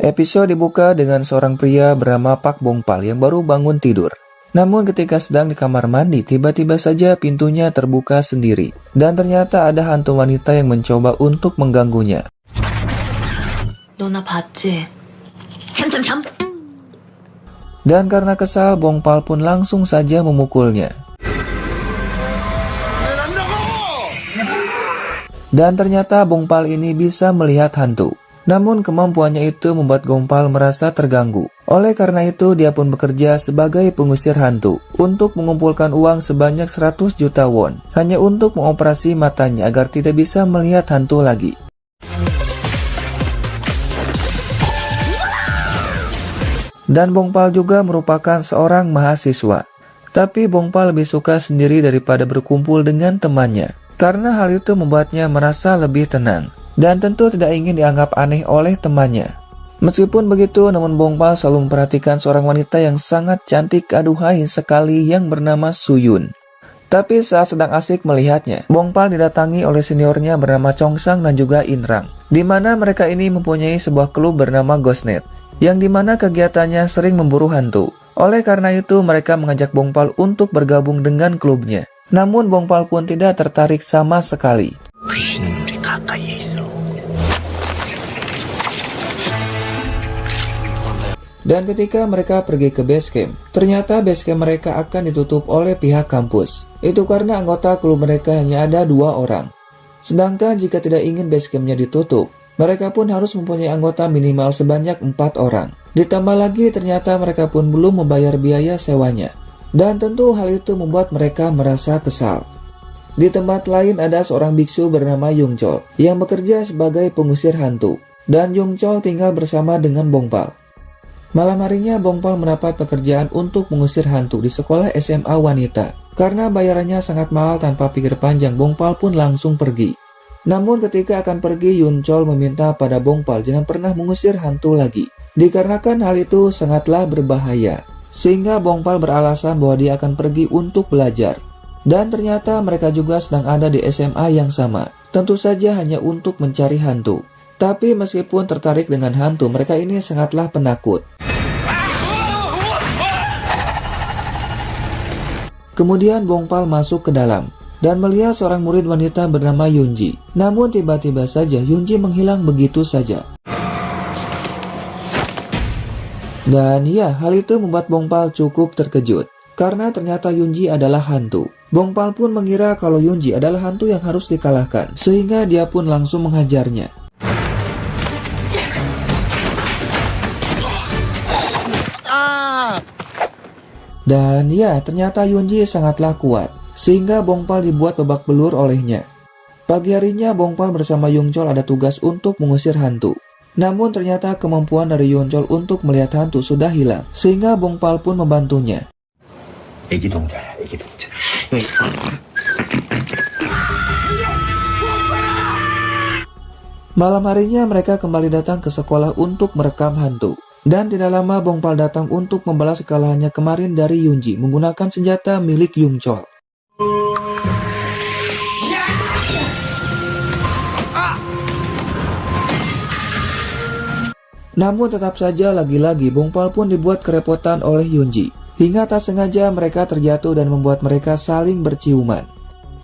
Episode dibuka dengan seorang pria bernama Pak Bongpal yang baru bangun tidur. Namun ketika sedang di kamar mandi, tiba-tiba saja pintunya terbuka sendiri. Dan ternyata ada hantu wanita yang mencoba untuk mengganggunya. 너나 봤지? 참참참. Dan karena kesal, Bongpal pun langsung saja memukulnya. Dan ternyata Bongpal ini bisa melihat hantu. Namun kemampuannya itu membuat Bongpal merasa terganggu. Oleh karena itu dia pun bekerja sebagai pengusir hantu untuk mengumpulkan uang sebanyak 100 juta won. Hanya untuk mengoperasi matanya agar tidak bisa melihat hantu lagi. Dan Bongpal juga merupakan seorang mahasiswa. Tapi Bongpal lebih suka sendiri daripada berkumpul dengan temannya. Karena hal itu membuatnya merasa lebih tenang. Dan tentu tidak ingin dianggap aneh oleh temannya. Meskipun begitu, namun Bongpal selalu memperhatikan seorang wanita yang sangat cantik aduhai sekali yang bernama Suyun. Tapi saat sedang asik melihatnya, Bongpal didatangi oleh seniornya bernama Chongsang dan juga Inrang. Di mana mereka ini mempunyai sebuah klub bernama Ghostnet, yang dimana kegiatannya sering memburu hantu. Oleh karena itu mereka mengajak Bongpal untuk bergabung dengan klubnya. Namun Bongpal pun tidak tertarik sama sekali. Dan ketika mereka pergi ke base camp, ternyata base camp mereka akan ditutup oleh pihak kampus. Itu karena anggota klub mereka hanya ada 2 orang. Sedangkan jika tidak ingin base campnya ditutup, mereka pun harus mempunyai anggota minimal sebanyak 4 orang. Ditambah lagi ternyata mereka pun belum membayar biaya sewanya. Dan tentu hal itu membuat mereka merasa kesal. Di tempat lain ada seorang biksu bernama Yungchol yang bekerja sebagai pengusir hantu. Dan Yungchol tinggal bersama dengan Bongpal. Malam harinya Bongpal mendapat pekerjaan untuk mengusir hantu di sekolah SMA wanita. Karena bayarannya sangat mahal, tanpa pikir panjang Bongpal pun langsung pergi. Namun ketika akan pergi, Yungchol meminta pada Bongpal jangan pernah mengusir hantu lagi. Dikarenakan hal itu sangatlah berbahaya. Sehingga Bongpal beralasan bahwa dia akan pergi untuk belajar. Dan ternyata mereka juga sedang ada di SMA yang sama. Tentu saja hanya untuk mencari hantu. Tapi meskipun tertarik dengan hantu, mereka ini sangatlah penakut. Kemudian Bongpal masuk ke dalam dan melihat seorang murid wanita bernama Yunji. Namun tiba-tiba saja Yunji menghilang begitu saja. Dan ya, hal itu membuat Bongpal cukup terkejut. Karena ternyata Yunji adalah hantu. Bongpal pun mengira kalau Yunji adalah hantu yang harus dikalahkan. Sehingga dia pun langsung menghajarnya. Dan ya, ternyata Yunji sangatlah kuat, sehingga Bongpal dibuat babak belur olehnya. Pagi harinya Bongpal bersama Yungchol ada tugas untuk mengusir hantu. Namun ternyata kemampuan dari Yungchol untuk melihat hantu sudah hilang, sehingga Bongpal pun membantunya. Malam harinya mereka kembali datang ke sekolah untuk merekam hantu. Dan tidak lama Bongpal datang untuk membalas kekalahannya kemarin dari Yunji menggunakan senjata milik Yungchol. Namun tetap saja lagi-lagi Bongpal pun dibuat kerepotan oleh Yunji. Hingga tak sengaja mereka terjatuh dan membuat mereka saling berciuman.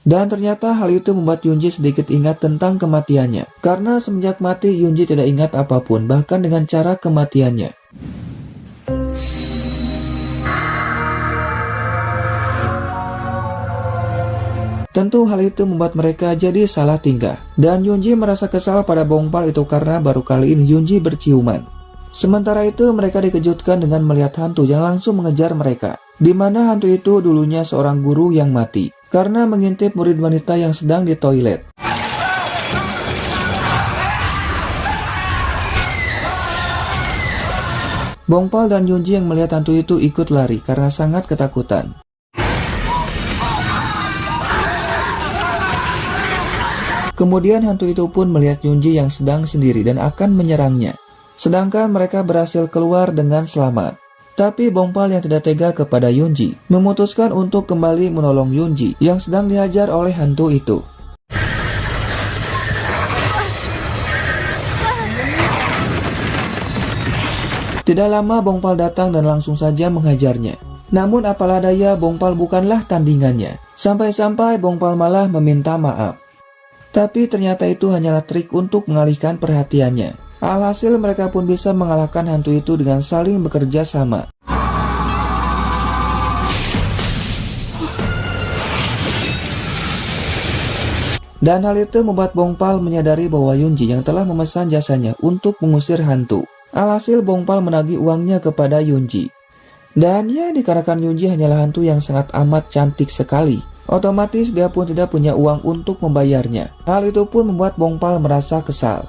Dan ternyata hal itu membuat Yunji sedikit ingat tentang kematiannya. Karena semenjak mati Yunji tidak ingat apapun, bahkan dengan cara kematiannya. Tentu hal itu membuat mereka jadi salah tingkah. Dan Yunji merasa kesal pada Bongpal itu karena baru kali ini Yunji berciuman. Sementara itu mereka dikejutkan dengan melihat hantu yang langsung mengejar mereka. Di mana hantu itu dulunya seorang guru yang mati karena mengintip murid wanita yang sedang di toilet. Bongpal dan Yunji yang melihat hantu itu ikut lari karena sangat ketakutan. Kemudian hantu itu pun melihat Yunji yang sedang sendiri dan akan menyerangnya. Sedangkan mereka berhasil keluar dengan selamat. Tapi Bongpal yang tidak tega kepada Yunji memutuskan untuk kembali menolong Yunji yang sedang dihajar oleh hantu itu. Tidak lama Bongpal datang dan langsung saja menghajarnya. Namun apalah daya, Bongpal bukanlah tandingannya. Sampai-sampai Bongpal malah meminta maaf. Tapi ternyata itu hanyalah trik untuk mengalihkan perhatiannya. Alhasil mereka pun bisa mengalahkan hantu itu dengan saling bekerja sama. Dan hal itu membuat Bongpal menyadari bahwa Yunji yang telah memesan jasanya untuk mengusir hantu. Alhasil Bongpal menagih uangnya kepada Yunji. Dan ya, dikarenakan Yunji hanyalah hantu yang sangat amat cantik sekali, otomatis dia pun tidak punya uang untuk membayarnya. Hal itu pun membuat Bongpal merasa kesal.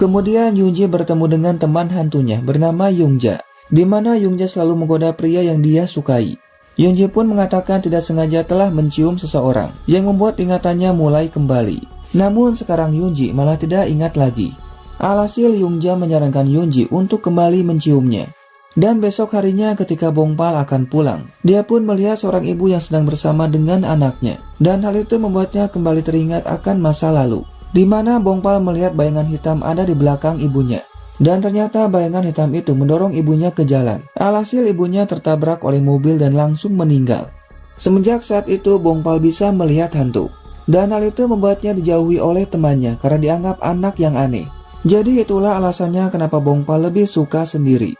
Kemudian Yunji bertemu dengan teman hantunya bernama Yungja, di mana Yungja selalu menggoda pria yang dia sukai. Yunji pun mengatakan tidak sengaja telah mencium seseorang yang membuat ingatannya mulai kembali. Namun sekarang Yunji malah tidak ingat lagi. Alhasil Yungja menyarankan Yunji untuk kembali menciumnya. Dan besok harinya ketika Bongpal akan pulang, dia pun melihat seorang ibu yang sedang bersama dengan anaknya. Dan hal itu membuatnya kembali teringat akan masa lalu, di mana Bongpal melihat bayangan hitam ada di belakang ibunya. Dan ternyata bayangan hitam itu mendorong ibunya ke jalan. Alhasil ibunya tertabrak oleh mobil dan langsung meninggal. Semenjak saat itu Bongpal bisa melihat hantu. Dan hal itu membuatnya dijauhi oleh temannya karena dianggap anak yang aneh. Jadi itulah alasannya kenapa Bongpal lebih suka sendiri.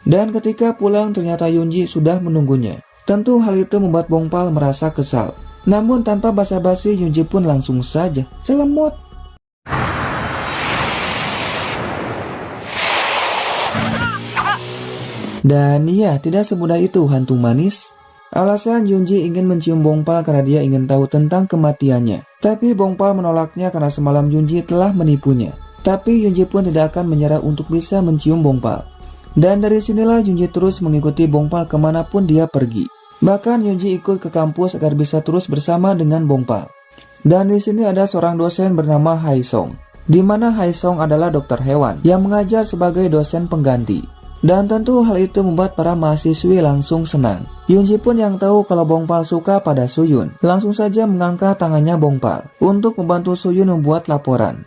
Dan ketika pulang ternyata Yunji sudah menunggunya. Tentu hal itu membuat Bongpal merasa kesal. Namun tanpa basa-basi Yunji pun langsung saja celemot. Dan iya, tidak semudah itu hantu manis. Alasan Yunji ingin mencium Bongpal karena dia ingin tahu tentang kematiannya. Tapi Bongpal menolaknya karena semalam Yunji telah menipunya. Tapi Yunji pun tidak akan menyerah untuk bisa mencium Bongpal. Dan dari sinilah Yunji terus mengikuti Bongpal kemanapun dia pergi. Bahkan Yunji ikut ke kampus agar bisa terus bersama dengan Bongpal. Dan di sini ada seorang dosen bernama Haisong, di mana Haisong adalah dokter hewan yang mengajar sebagai dosen pengganti. Dan tentu hal itu membuat para mahasiswi langsung senang. Yunji pun yang tahu kalau Bongpal suka pada Suyun, langsung saja mengangkat tangannya Bongpal untuk membantu Suyun membuat laporan.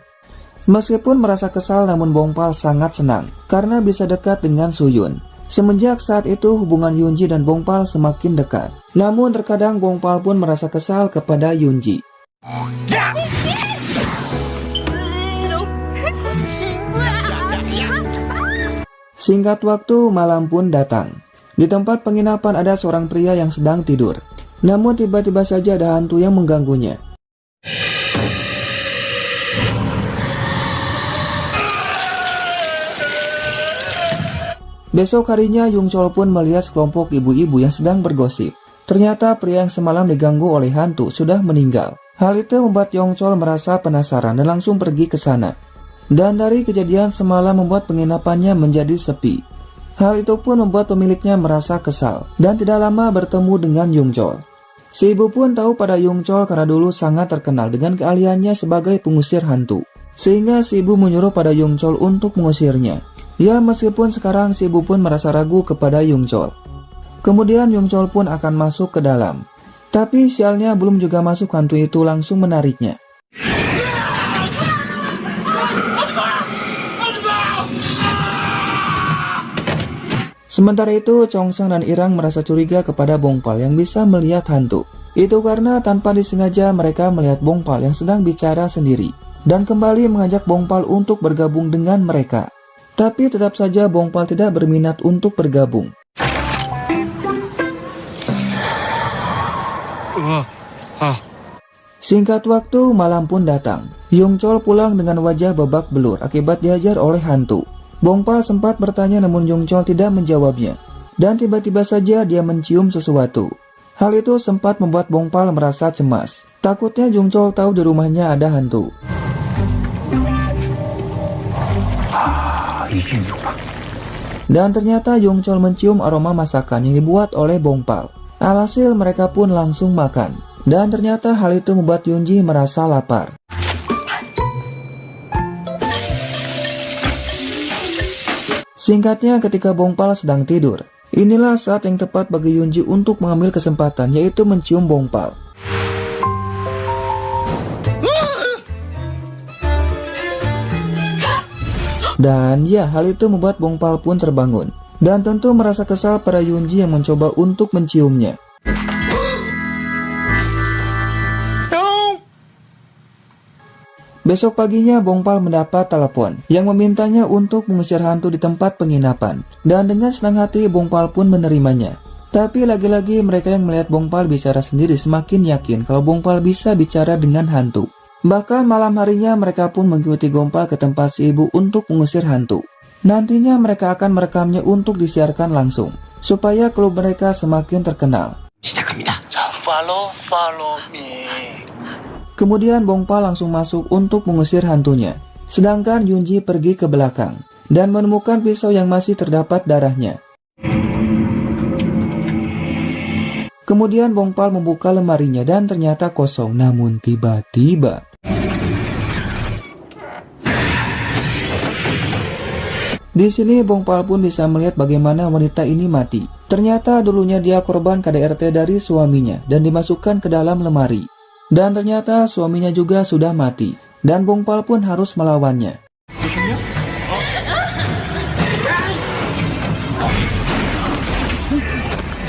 Meskipun merasa kesal, namun Bongpal sangat senang karena bisa dekat dengan Suyun. Semenjak saat itu hubungan Yunji dan Bongpal semakin dekat. Namun terkadang Bongpal pun merasa kesal kepada Yunji. Singkat waktu, malam pun datang. Di tempat penginapan ada seorang pria yang sedang tidur. Namun tiba-tiba saja ada hantu yang mengganggunya. Besok harinya Yungchol pun melihat sekelompok ibu-ibu yang sedang bergosip. Ternyata pria yang semalam diganggu oleh hantu sudah meninggal. Hal itu membuat Yungchol merasa penasaran dan langsung pergi ke sana. Dan dari kejadian semalam membuat penginapannya menjadi sepi. Hal itu pun membuat pemiliknya merasa kesal dan tidak lama bertemu dengan Yungchol. Si ibu pun tahu pada Yungchol karena dulu sangat terkenal dengan keahliannya sebagai pengusir hantu. Sehingga si ibu menyuruh pada Yungchol untuk mengusirnya. Ya, meskipun sekarang si ibu pun merasa ragu kepada Yungchol. Kemudian Yungchol pun akan masuk ke dalam. Tapi sialnya belum juga masuk hantu itu langsung menariknya. Sementara itu, Chongsang dan Irang merasa curiga kepada Bongpal yang bisa melihat hantu. Itu karena tanpa disengaja mereka melihat Bongpal yang sedang bicara sendiri. Dan kembali mengajak Bongpal untuk bergabung dengan mereka. Tapi tetap saja Bongpal tidak berminat untuk bergabung. Singkat waktu, malam pun datang. Yungchol pulang dengan wajah babak belur akibat dihajar oleh hantu. Bongpal sempat bertanya namun Yungchol tidak menjawabnya. Dan tiba-tiba saja dia mencium sesuatu. Hal itu sempat membuat Bongpal merasa cemas. Takutnya Yungchol tahu di rumahnya ada hantu. Dan ternyata Yungchol mencium aroma masakan yang dibuat oleh Bongpal. Alhasil mereka pun langsung makan. Dan ternyata hal itu membuat Yunji merasa lapar. Singkatnya ketika Bongpal sedang tidur, Inilah saat yang tepat bagi Yunji untuk mengambil kesempatan, yaitu mencium Bongpal. Dan ya, hal itu membuat Bongpal pun terbangun. Dan tentu merasa kesal pada Yunji yang mencoba untuk menciumnya. Besok paginya Bongpal mendapat telepon yang memintanya untuk mengusir hantu di tempat penginapan. Dan dengan senang hati Bongpal pun menerimanya. Tapi lagi-lagi mereka yang melihat Bongpal bicara sendiri semakin yakin kalau Bongpal bisa bicara dengan hantu. Bahkan malam harinya mereka pun mengikuti Bongpal ke tempat si ibu untuk mengusir hantu. Nantinya mereka akan merekamnya untuk disiarkan langsung, supaya klub mereka semakin terkenal. 시작합니다. 자, follow me. Kemudian Bongpal langsung masuk untuk mengusir hantunya. Sedangkan Yunji pergi ke belakang dan menemukan pisau yang masih terdapat darahnya. Kemudian Bongpal membuka lemarinya dan ternyata kosong. Namun tiba-tiba di sini Bongpal pun bisa melihat bagaimana wanita ini mati. Ternyata dulunya dia korban KDRT dari suaminya dan dimasukkan ke dalam lemari. Dan ternyata suaminya juga sudah mati. Dan Bongpal pun harus melawannya.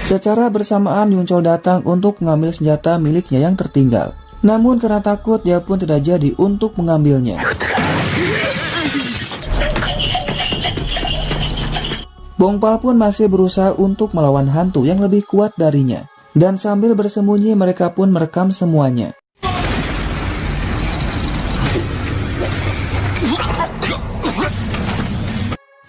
Secara bersamaan Yunchol datang untuk mengambil senjata miliknya yang tertinggal. Namun karena takut dia pun tidak jadi untuk mengambilnya. Bongpal pun masih berusaha untuk melawan hantu yang lebih kuat darinya. Dan sambil bersembunyi mereka pun merekam semuanya.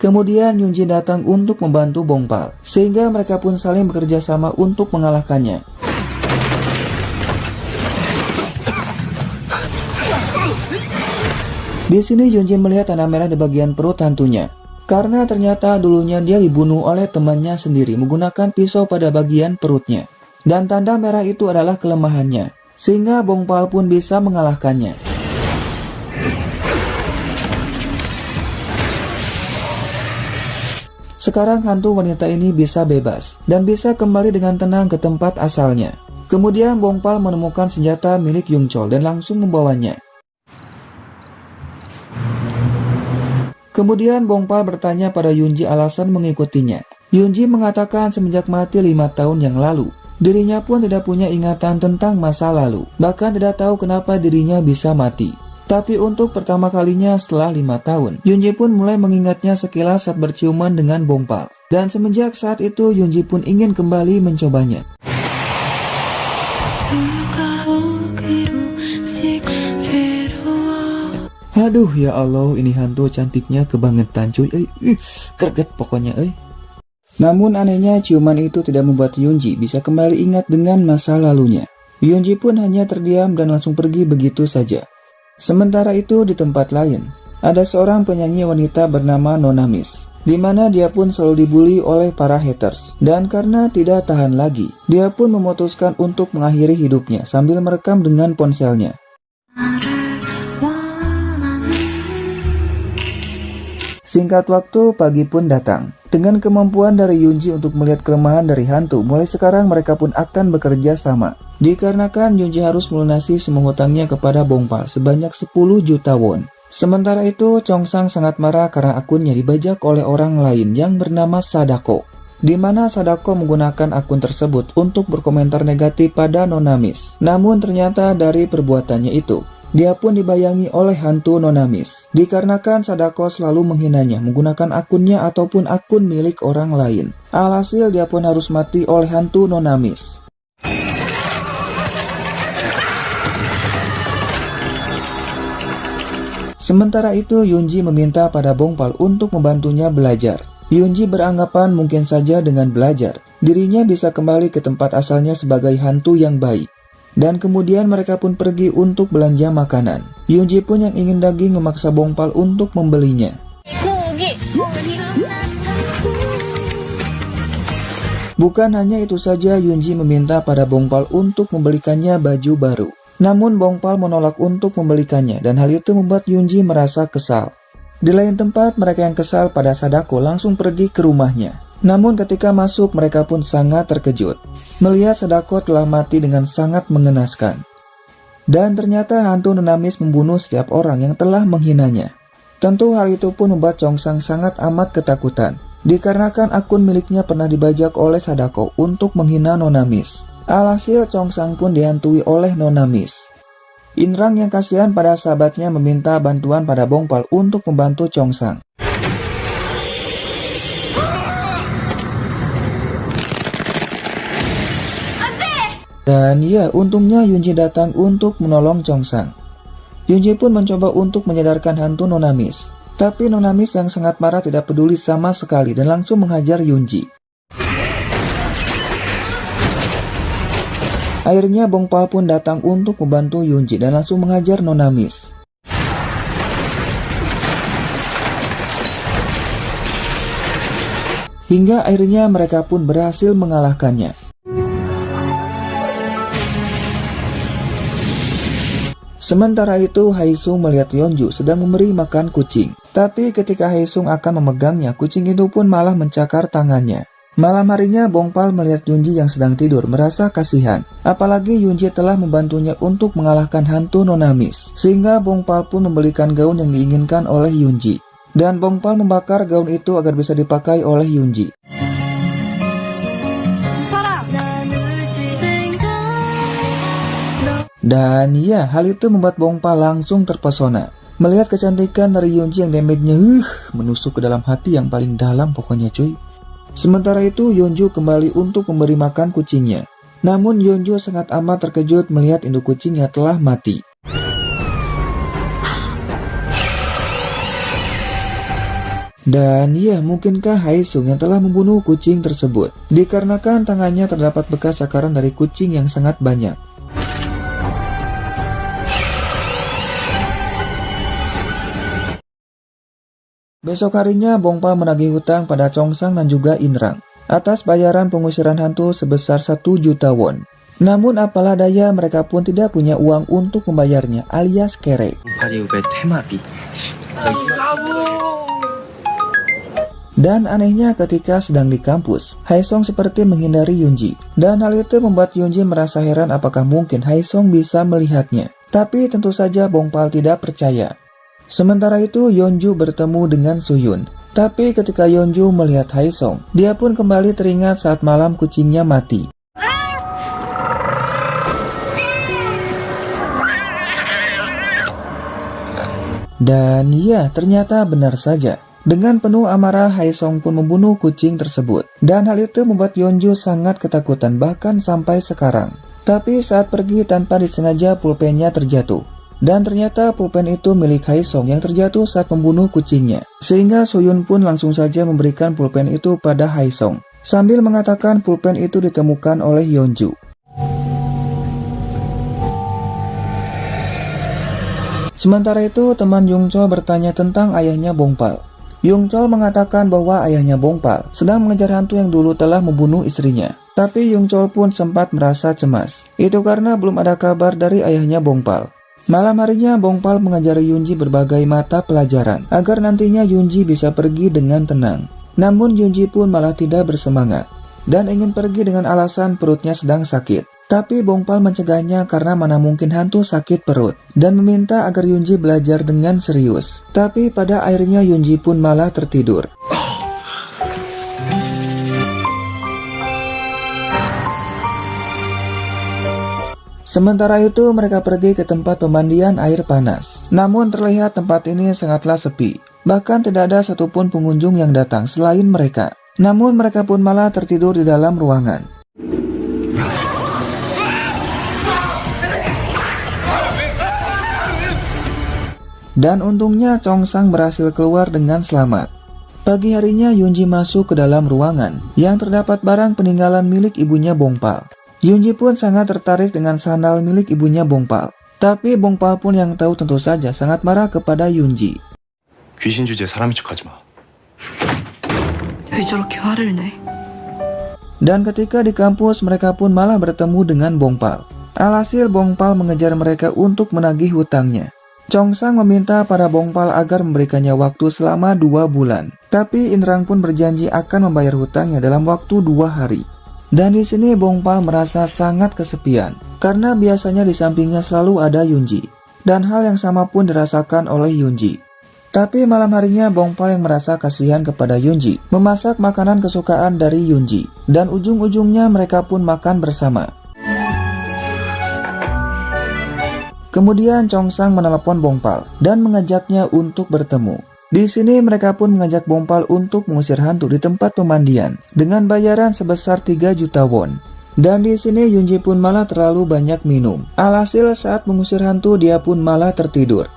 Kemudian Yunji datang untuk membantu Bongpal, sehingga mereka pun saling bekerja sama untuk mengalahkannya. Di sini Yunji melihat tanda merah di bagian perut hantunya. Karena ternyata dulunya dia dibunuh oleh temannya sendiri menggunakan pisau pada bagian perutnya. Dan tanda merah itu adalah kelemahannya, sehingga Bongpal pun bisa mengalahkannya. Sekarang hantu wanita ini bisa bebas, dan bisa kembali dengan tenang ke tempat asalnya. Kemudian Bongpal menemukan senjata milik Yunchol dan langsung membawanya. Kemudian Bongpal bertanya pada Yunji alasan mengikutinya. Yunji mengatakan semenjak mati 5 tahun yang lalu, dirinya pun tidak punya ingatan tentang masa lalu, bahkan tidak tahu kenapa dirinya bisa mati. Tapi untuk pertama kalinya setelah 5 tahun, Yunji pun mulai mengingatnya sekilas saat berciuman dengan Bongpal. Dan semenjak saat itu Yunji pun ingin kembali mencobanya. Aduh ya Allah, ini hantu cantiknya kebangetan cuy. Greget pokoknya Namun anehnya ciuman itu tidak membuat Yunji bisa kembali ingat dengan masa lalunya. Yunji pun hanya terdiam dan langsung pergi begitu saja. Sementara itu di tempat lain, ada seorang penyanyi wanita bernama Nonamis, di mana dia pun selalu dibully oleh para haters. Dan karena tidak tahan lagi, dia pun memutuskan untuk mengakhiri hidupnya sambil merekam dengan ponselnya. Singkat waktu, pagi pun datang. Dengan kemampuan dari Yunji untuk melihat kelemahan dari hantu, mulai sekarang mereka pun akan bekerja sama. Dikarenakan Yunji harus melunasi semua hutangnya kepada Bongpal sebanyak 10 juta won. Sementara itu, Chongsang sangat marah karena akunnya dibajak oleh orang lain yang bernama Sadako. Di mana Sadako menggunakan akun tersebut untuk berkomentar negatif pada Nonamis. Namun ternyata dari perbuatannya itu, dia pun dibayangi oleh hantu Nonamis. Dikarenakan Sadako selalu menghinanya menggunakan akunnya ataupun akun milik orang lain. Alhasil dia pun harus mati oleh hantu Nonamis. Sementara itu Yunji meminta pada Bongpal untuk membantunya belajar. Yunji beranggapan mungkin saja dengan belajar, dirinya bisa kembali ke tempat asalnya sebagai hantu yang baik. Dan kemudian mereka pun pergi untuk belanja makanan. Yunji pun yang ingin daging memaksa Bongpal untuk membelinya. Bukan hanya itu saja, Yunji meminta pada Bongpal untuk membelikannya baju baru. Namun Bongpal menolak untuk membelikannya dan hal itu membuat Yunji merasa kesal. Di lain tempat, mereka yang kesal pada Sadako langsung pergi ke rumahnya. Namun ketika masuk mereka pun sangat terkejut melihat Sadako telah mati dengan sangat mengenaskan. Dan ternyata hantu Nonamis membunuh setiap orang yang telah menghinanya. Tentu hal itu pun membuat Chongsang sangat amat ketakutan, dikarenakan akun miliknya pernah dibajak oleh Sadako untuk menghina Nonamis. Alhasil Chongsang pun dihantui oleh Nonamis. Inrang yang kasihan pada sahabatnya meminta bantuan pada Bongpal untuk membantu Chongsang. Dan ya, untungnya Yunji datang untuk menolong Chongsang. Yunji pun mencoba untuk menyadarkan hantu Nonamis. Tapi Nonamis yang sangat marah tidak peduli sama sekali dan langsung menghajar Yunji. Akhirnya Bongpal pun datang untuk membantu Yunji dan langsung menghajar Nonamis. Hingga akhirnya mereka pun berhasil mengalahkannya. Sementara itu, Haesung melihat Yeonju sedang memberi makan kucing. Tapi ketika Haesung akan memegangnya, kucing itu pun malah mencakar tangannya. Malam harinya, Bongpal melihat Yunji yang sedang tidur merasa kasihan. Apalagi Yunji telah membantunya untuk mengalahkan hantu Nonamis. Sehingga Bongpal pun membelikan gaun yang diinginkan oleh Yunji. Dan Bongpal membakar gaun itu agar bisa dipakai oleh Yunji. Dan ya, hal itu membuat Bongpal langsung terpesona melihat kecantikan dari Yunji yang damage-nya menusuk ke dalam hati yang paling dalam pokoknya cuy. Sementara itu Yeonju kembali untuk memberi makan kucingnya. Namun Yeonju sangat amat terkejut melihat induk kucingnya telah mati. Dan ya, mungkinkah Haesung yang telah membunuh kucing tersebut? Dikarenakan tangannya terdapat bekas cakaran dari kucing yang sangat banyak. Besok harinya Bongpal menagih hutang pada Chongsang dan juga Inrang atas bayaran pengusiran hantu sebesar 1 juta won. Namun apalah daya, mereka pun tidak punya uang untuk membayarnya alias kere. Dan anehnya ketika sedang di kampus, Haesung seperti menghindari Yunji. Dan hal itu membuat Yunji merasa heran apakah mungkin Haesung bisa melihatnya. Tapi tentu saja Bongpal tidak percaya. Sementara itu Yeonju bertemu dengan Suyun. Tapi ketika Yeonju melihat Haesung, dia pun kembali teringat saat malam kucingnya mati. Dan ya, ternyata benar saja. Dengan penuh amarah, Haesung pun membunuh kucing tersebut. Dan hal itu membuat Yeonju sangat ketakutan bahkan sampai sekarang. Tapi saat pergi tanpa disengaja pulpennya terjatuh. Dan ternyata pulpen itu milik Haesung yang terjatuh saat membunuh kucingnya. Sehingga Suyun pun langsung saja memberikan pulpen itu pada Haesung, sambil mengatakan pulpen itu ditemukan oleh Yeonju. Sementara itu teman Yungchol bertanya tentang ayahnya Bongpal. Yungchol mengatakan bahwa ayahnya Bongpal sedang mengejar hantu yang dulu telah membunuh istrinya. Tapi Yungchol pun sempat merasa cemas. Itu karena belum ada kabar dari ayahnya Bongpal. Malam harinya Bongpal mengajari Yunji berbagai mata pelajaran agar nantinya Yunji bisa pergi dengan tenang. Namun Yunji pun malah tidak bersemangat dan ingin pergi dengan alasan perutnya sedang sakit. Tapi Bongpal mencegahnya karena mana mungkin hantu sakit perut dan meminta agar Yunji belajar dengan serius. Tapi pada akhirnya Yunji pun malah tertidur. Sementara itu mereka pergi ke tempat pemandian air panas. Namun terlihat tempat ini sangatlah sepi. Bahkan tidak ada satupun pengunjung yang datang selain mereka. Namun mereka pun malah tertidur di dalam ruangan. Dan untungnya Chongsang berhasil keluar dengan selamat. Pagi harinya Yunji masuk ke dalam ruangan yang terdapat barang peninggalan milik ibunya Bongpal. Yunji pun sangat tertarik dengan sandal milik ibunya Bongpal. Tapi Bongpal pun yang tahu tentu saja sangat marah kepada Yunji. 귀신 주제에 사람인 척하지 마. 왜 저렇게 화를 내? Dan ketika di kampus mereka pun malah bertemu dengan Bongpal. Alhasil Bongpal mengejar mereka untuk menagih hutangnya. Chongsang meminta pada Bongpal agar memberikannya waktu selama 2 bulan. Tapi Inrang pun berjanji akan membayar hutangnya dalam waktu 2 hari. Dan di sini Bongpal merasa sangat kesepian karena biasanya di sampingnya selalu ada Yunji. Dan hal yang sama pun dirasakan oleh Yunji. Tapi malam harinya Bongpal yang merasa kasihan kepada Yunji memasak makanan kesukaan dari Yunji. Dan ujung-ujungnya mereka pun makan bersama. Kemudian Chongsang menelepon Bongpal dan mengajaknya untuk bertemu. Di sini mereka pun mengajak Bongpal untuk mengusir hantu di tempat pemandian dengan bayaran sebesar 3 juta won. Dan di sini Yunji pun malah terlalu banyak minum. Alhasil saat mengusir hantu dia pun malah tertidur.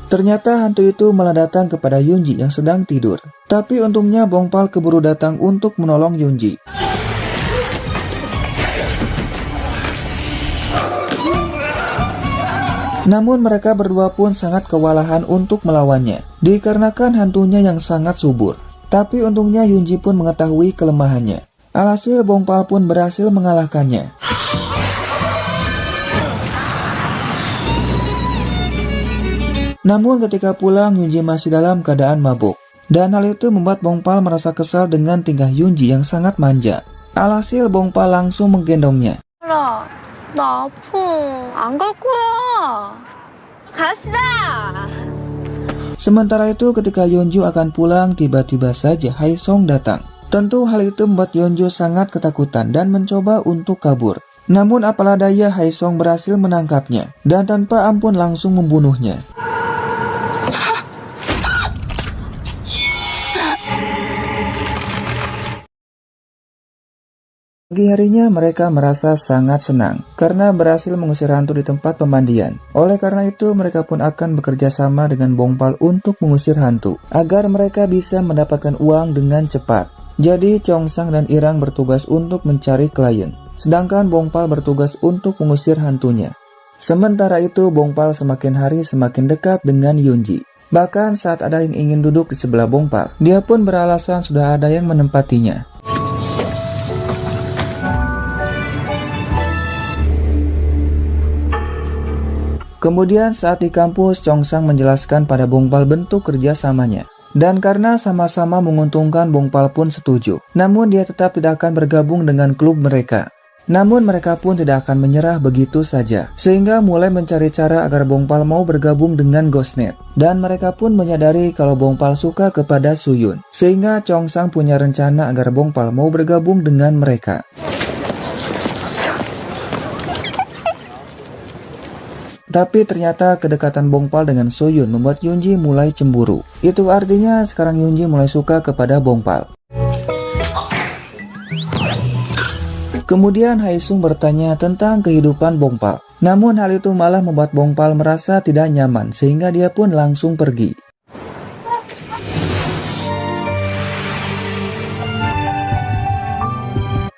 Ternyata hantu itu malah datang kepada Yunji yang sedang tidur. Tapi untungnya Bongpal keburu datang untuk menolong Yunji. Namun mereka berdua pun sangat kewalahan untuk melawannya, dikarenakan hantunya yang sangat subur. Tapi untungnya Yunji pun mengetahui kelemahannya. Alhasil Bongpal pun berhasil mengalahkannya. Namun ketika pulang Yunji masih dalam keadaan mabuk. Dan hal itu membuat Bongpal merasa kesal dengan tingkah Yunji yang sangat manja. Alhasil Bongpal langsung menggendongnya. 나 아파. 안 갈 거야. 가시다. Sementara itu ketika Yeonju akan pulang, tiba-tiba saja Haesong datang. Tentu hal itu membuat Yeonju sangat ketakutan dan mencoba untuk kabur. Namun apalah daya Haesong berhasil menangkapnya dan tanpa ampun langsung membunuhnya. Pagi harinya mereka merasa sangat senang karena berhasil mengusir hantu di tempat pemandian. Oleh karena itu mereka pun akan bekerja sama dengan Bongpal untuk mengusir hantu agar mereka bisa mendapatkan uang dengan cepat. Jadi Chongsang dan Irang bertugas untuk mencari klien, sedangkan Bongpal bertugas untuk mengusir hantunya. Sementara itu Bongpal semakin hari semakin dekat dengan Yunji. Bahkan saat ada yang ingin duduk di sebelah Bongpal, dia pun beralasan sudah ada yang menempatinya. Kemudian saat di kampus, Chongsang menjelaskan pada Bongpal bentuk kerjasamanya. Dan karena sama-sama menguntungkan, Bongpal pun setuju. Namun dia tetap tidak akan bergabung dengan klub mereka. Namun mereka pun tidak akan menyerah begitu saja. Sehingga mulai mencari cara agar Bongpal mau bergabung dengan Ghostnet. Dan mereka pun menyadari kalau Bongpal suka kepada Suyun. Sehingga Chongsang punya rencana agar Bongpal mau bergabung dengan mereka. Tapi ternyata kedekatan Bongpal dengan Soyun membuat Yunji mulai cemburu. Itu artinya sekarang Yunji mulai suka kepada Bongpal. Kemudian Haesung bertanya tentang kehidupan Bongpal. Namun hal itu malah membuat Bongpal merasa tidak nyaman sehingga dia pun langsung pergi.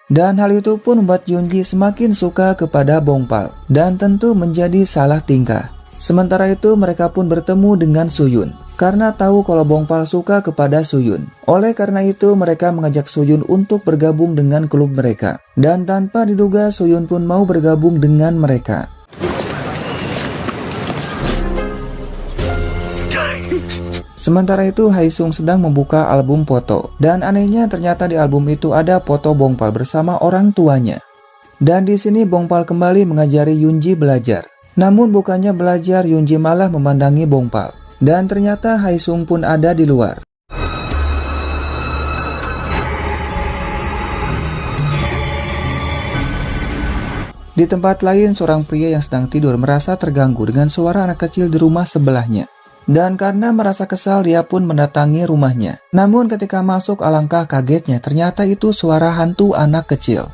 Dan hal itu pun membuat Yunji semakin suka kepada Bongpal dan tentu menjadi salah tingkah. Sementara itu mereka pun bertemu dengan Suyun karena tahu kalau Bongpal suka kepada Suyun. Oleh karena itu mereka mengajak Suyun untuk bergabung dengan klub mereka. Dan tanpa diduga Suyun pun mau bergabung dengan mereka. Sementara itu Haesung sedang membuka album foto dan anehnya ternyata di album itu ada foto Bongpal bersama orang tuanya. Dan di sini Bongpal kembali mengajari Yunji belajar. Namun bukannya belajar, Yunji malah memandangi Bongpal. Dan ternyata Haesung pun ada di luar. Di tempat lain seorang pria yang sedang tidur merasa terganggu dengan suara anak kecil di rumah sebelahnya. Dan karena merasa kesal dia pun mendatangi rumahnya. Namun ketika masuk alangkah kagetnya ternyata itu suara hantu anak kecil.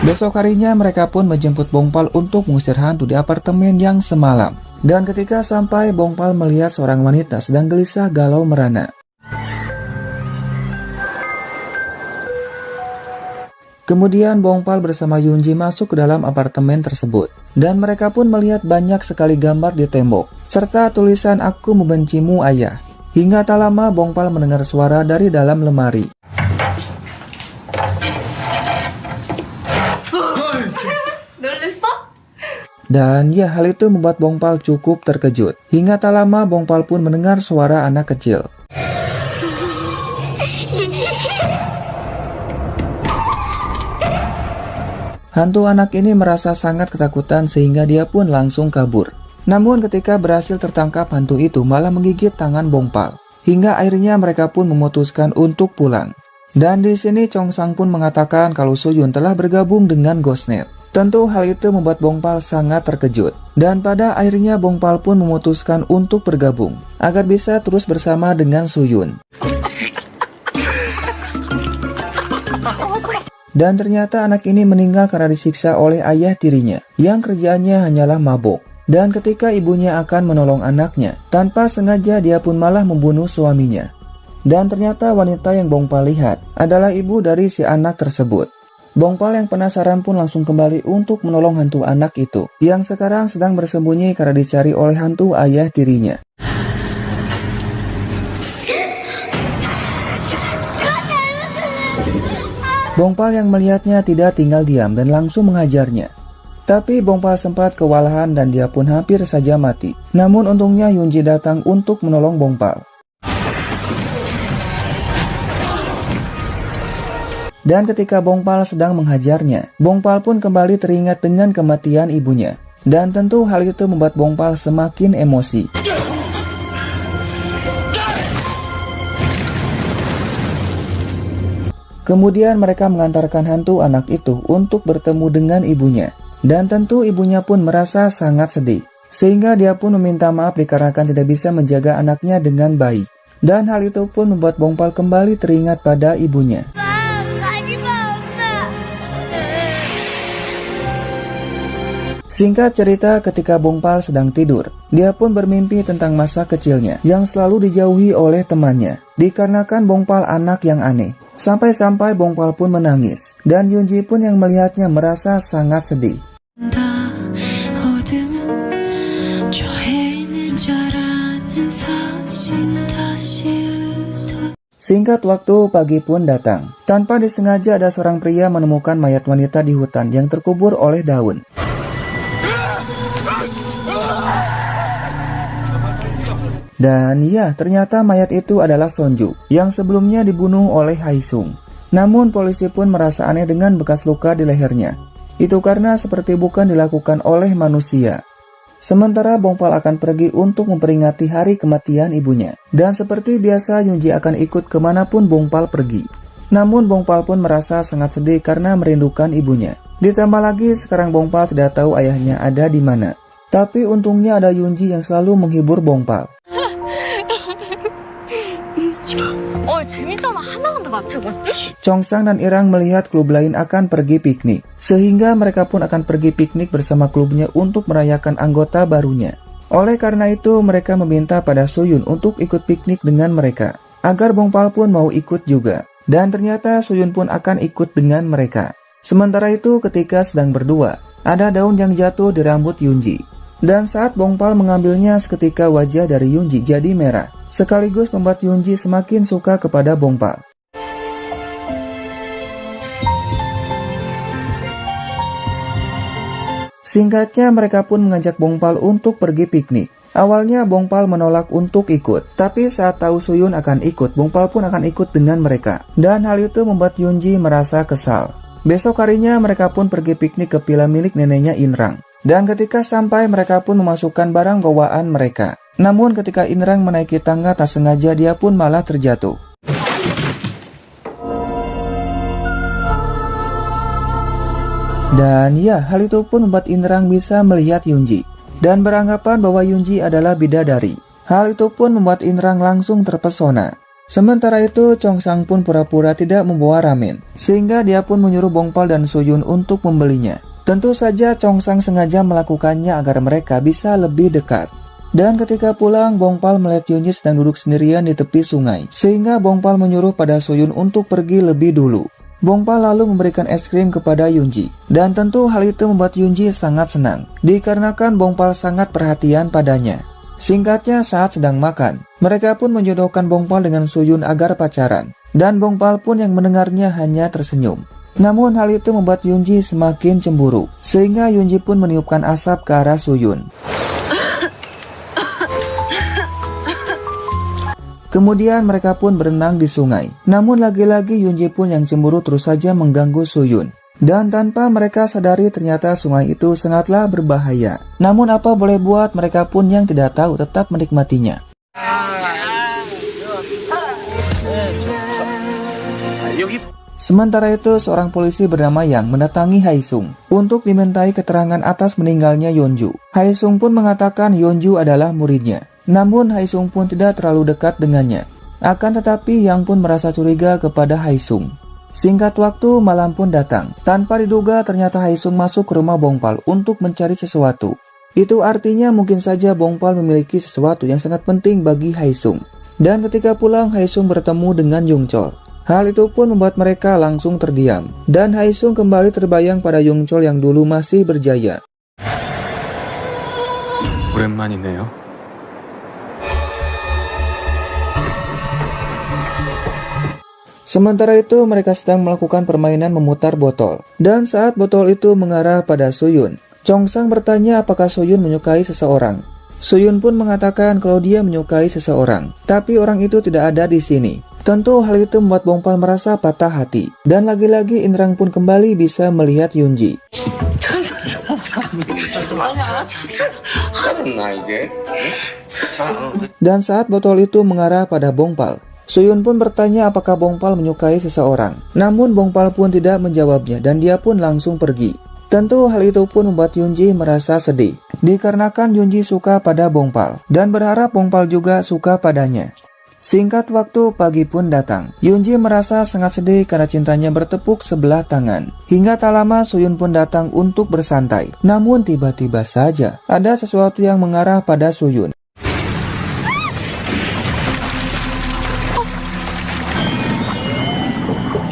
Besok harinya mereka pun menjemput Bongpal untuk mengusir hantu di apartemen yang semalam. Dan ketika sampai Bongpal melihat seorang wanita sedang gelisah galau merana. Kemudian Bongpal bersama Yunji masuk ke dalam apartemen tersebut. Dan mereka pun melihat banyak sekali gambar di tembok. Serta tulisan "Aku membencimu ayah". Hingga tak lama Bongpal mendengar suara dari dalam lemari. Dan ya, hal itu membuat Bongpal cukup terkejut. Hingga tak lama Bongpal pun mendengar suara anak kecil. Hantu anak ini merasa sangat ketakutan sehingga dia pun langsung kabur. Namun ketika berhasil tertangkap, hantu itu malah menggigit tangan Bongpal. Hingga akhirnya mereka pun memutuskan untuk pulang. Dan di sini Chongsang pun mengatakan kalau Suyun telah bergabung dengan Ghostnet. Tentu hal itu membuat Bongpal sangat terkejut. Dan pada akhirnya Bongpal pun memutuskan untuk bergabung agar bisa terus bersama dengan Suyun. Dan ternyata anak ini meninggal karena disiksa oleh ayah tirinya yang kerjaannya hanyalah mabuk. Dan ketika ibunya akan menolong anaknya, tanpa sengaja dia pun malah membunuh suaminya. Dan ternyata wanita yang Bongpal lihat adalah ibu dari si anak tersebut. Bongpal yang penasaran pun langsung kembali untuk menolong hantu anak itu, yang sekarang sedang bersembunyi karena dicari oleh hantu ayah tirinya. Bongpal yang melihatnya tidak tinggal diam dan langsung menghajarnya. Tapi Bongpal sempat kewalahan dan dia pun hampir saja mati. Namun untungnya Yunji datang untuk menolong Bongpal. Dan ketika Bongpal sedang menghajarnya, Bongpal pun kembali teringat dengan kematian ibunya. Dan tentu hal itu membuat Bongpal semakin emosi. Kemudian mereka mengantarkan hantu anak itu untuk bertemu dengan ibunya. Dan tentu ibunya pun merasa sangat sedih. Sehingga dia pun meminta maaf dikarenakan tidak bisa menjaga anaknya dengan baik. Dan hal itu pun membuat Bongpal kembali teringat pada ibunya. Singkat cerita, ketika Bongpal sedang tidur, dia pun bermimpi tentang masa kecilnya yang selalu dijauhi oleh temannya, dikarenakan Bongpal anak yang aneh. Sampai-sampai Bongpal pun menangis, dan Yunji pun yang melihatnya merasa sangat sedih. Singkat waktu, pagi pun datang. Tanpa disengaja ada seorang pria menemukan mayat wanita di hutan yang terkubur oleh daun. Dan ya, ternyata mayat itu adalah Sonju yang sebelumnya dibunuh oleh Haisung. Namun polisi pun merasa aneh dengan bekas luka di lehernya. Itu karena seperti bukan dilakukan oleh manusia. Sementara Bongpal akan pergi untuk memperingati hari kematian ibunya. Dan seperti biasa Yunji akan ikut kemanapun Bongpal pergi. Namun Bongpal pun merasa sangat sedih karena merindukan ibunya. Ditambah lagi sekarang Bongpal tidak tahu ayahnya ada di mana. Tapi untungnya ada Yunji yang selalu menghibur Bongpal. Chongsang dan Irang melihat klub lain akan pergi piknik, sehingga mereka pun akan pergi piknik bersama klubnya untuk merayakan anggota barunya. Oleh karena itu, mereka meminta pada Suyun untuk ikut piknik dengan mereka, agar Bongpal pun mau ikut juga. Dan ternyata Suyun pun akan ikut dengan mereka. Sementara itu, ketika sedang berdua, ada daun yang jatuh di rambut Yunji. Dan saat Bongpal mengambilnya, seketika wajah dari Yunji jadi merah, sekaligus membuat Yunji semakin suka kepada Bongpal. Singkatnya, mereka pun mengajak Bongpal untuk pergi piknik. Awalnya Bongpal menolak untuk ikut, tapi saat tahu Suyun akan ikut, Bongpal pun akan ikut dengan mereka. Dan hal itu membuat Yunji merasa kesal. Besok harinya mereka pun pergi piknik ke villa milik neneknya Inrang. Dan ketika sampai, mereka pun memasukkan barang bawaan mereka. Namun ketika Inrang menaiki tangga, tak sengaja dia pun malah terjatuh. Dan ya, hal itu pun membuat Inrang bisa melihat Yunji dan beranggapan bahwa Yunji adalah bidadari. Hal itu pun membuat Inrang langsung terpesona. Sementara itu, Chongsang pun pura-pura tidak membawa ramen, sehingga dia pun menyuruh Bongpal dan Suyun untuk membelinya. Tentu saja Chongsang sengaja melakukannya agar mereka bisa lebih dekat. Dan ketika pulang, Bongpal melihat Yunji sedang duduk sendirian di tepi sungai, sehingga Bongpal menyuruh pada Suyun untuk pergi lebih dulu. Bongpal lalu memberikan es krim kepada Yunji, dan tentu hal itu membuat Yunji sangat senang, dikarenakan Bongpal sangat perhatian padanya. Singkatnya, saat sedang makan, mereka pun menjodohkan Bongpal dengan Suyun agar pacaran, dan Bongpal pun yang mendengarnya hanya tersenyum. Namun hal itu membuat Yoonji semakin cemburu, sehingga Yoonji pun meniupkan asap ke arah Suyun. Kemudian mereka pun berenang di sungai. Namun lagi-lagi Yoonji pun yang cemburu terus saja mengganggu Suyun. Dan tanpa mereka sadari ternyata sungai itu sangatlah berbahaya. Namun apa boleh buat, mereka pun yang tidak tahu tetap menikmatinya. Sementara itu seorang polisi bernama Yang mendatangi Haesung untuk dimintai keterangan atas meninggalnya Yeonju. Haesung pun mengatakan Yeonju adalah muridnya. Namun Haesung pun tidak terlalu dekat dengannya. Akan tetapi Yang pun merasa curiga kepada Haesung. Singkat waktu, malam pun datang. Tanpa diduga ternyata Haesung masuk ke rumah Bongpal untuk mencari sesuatu. Itu artinya mungkin saja Bongpal memiliki sesuatu yang sangat penting bagi Haesung. Dan ketika pulang Haesung bertemu dengan Yongchol. Hal itu pun membuat mereka langsung terdiam. Dan Haesung kembali terbayang pada Yongchol yang dulu masih berjaya. 오랜만이네요. Sementara itu mereka sedang melakukan permainan memutar botol. Dan saat botol itu mengarah pada Suyun, Chongsang bertanya apakah Suyun menyukai seseorang. Suyun pun mengatakan kalau dia menyukai seseorang, tapi orang itu tidak ada di sini. Tentu hal itu membuat Bongpal merasa patah hati. Dan lagi-lagi Inrang pun kembali bisa melihat Yoonji. Dan saat botol itu mengarah pada Bongpal, Suyun pun bertanya apakah Bongpal menyukai seseorang. Namun Bongpal pun tidak menjawabnya dan dia pun langsung pergi. Tentu hal itu pun membuat Yoonji merasa sedih. Dikarenakan Yoonji suka pada Bongpal dan berharap Bongpal juga suka padanya. Singkat waktu pagi pun datang. Yoonji merasa sangat sedih karena cintanya bertepuk sebelah tangan. Hingga tak lama Suyun pun datang untuk bersantai. Namun tiba-tiba saja ada sesuatu yang mengarah pada Suyun.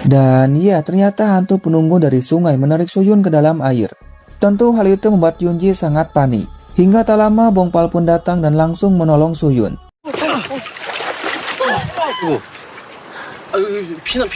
Dan ya, ternyata hantu penunggu dari sungai menarik Suyun ke dalam air. Tentu hal itu membuat Yoonji sangat panik. Hingga tak lama Bongpal pun datang dan langsung menolong Suyun.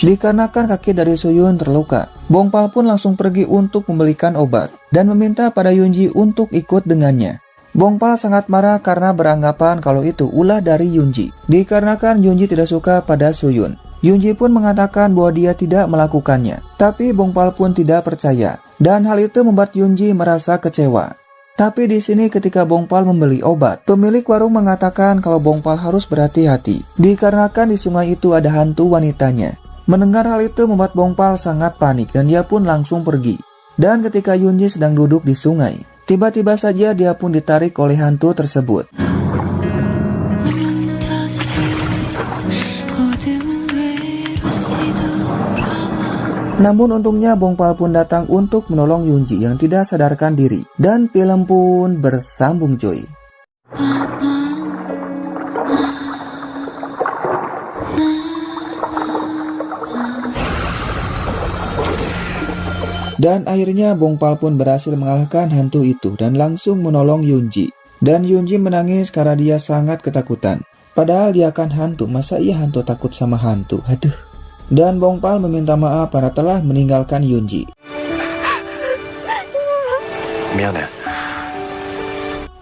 Dikarenakan kaki dari Suyun terluka, Bongpal pun langsung pergi untuk membelikan obat dan meminta pada Yoonji untuk ikut dengannya. Bongpal sangat marah karena beranggapan kalau itu ulah dari Yoonji. Dikarenakan Yoonji tidak suka pada Suyun, Yoonji pun mengatakan bahwa dia tidak melakukannya. Tapi Bongpal pun tidak percaya, dan hal itu membuat Yoonji merasa kecewa. Tapi di sini ketika Bongpal membeli obat, pemilik warung mengatakan kalau Bongpal harus berhati-hati, dikarenakan di sungai itu ada hantu wanitanya. Mendengar hal itu membuat Bongpal sangat panik dan dia pun langsung pergi. Dan ketika Yoonji sedang duduk di sungai, tiba-tiba saja dia pun ditarik oleh hantu tersebut. Namun untungnya Bongpal pun datang untuk menolong Yoonji yang tidak sadarkan diri. Dan film pun bersambung cuy. Dan akhirnya Bongpal pun berhasil mengalahkan hantu itu dan langsung menolong Yoonji. Dan Yoonji menangis karena dia sangat ketakutan. Padahal dia kan hantu, masa iya hantu takut sama hantu? Aduh. Dan Bongpal meminta maaf karena telah meninggalkan Yoonji.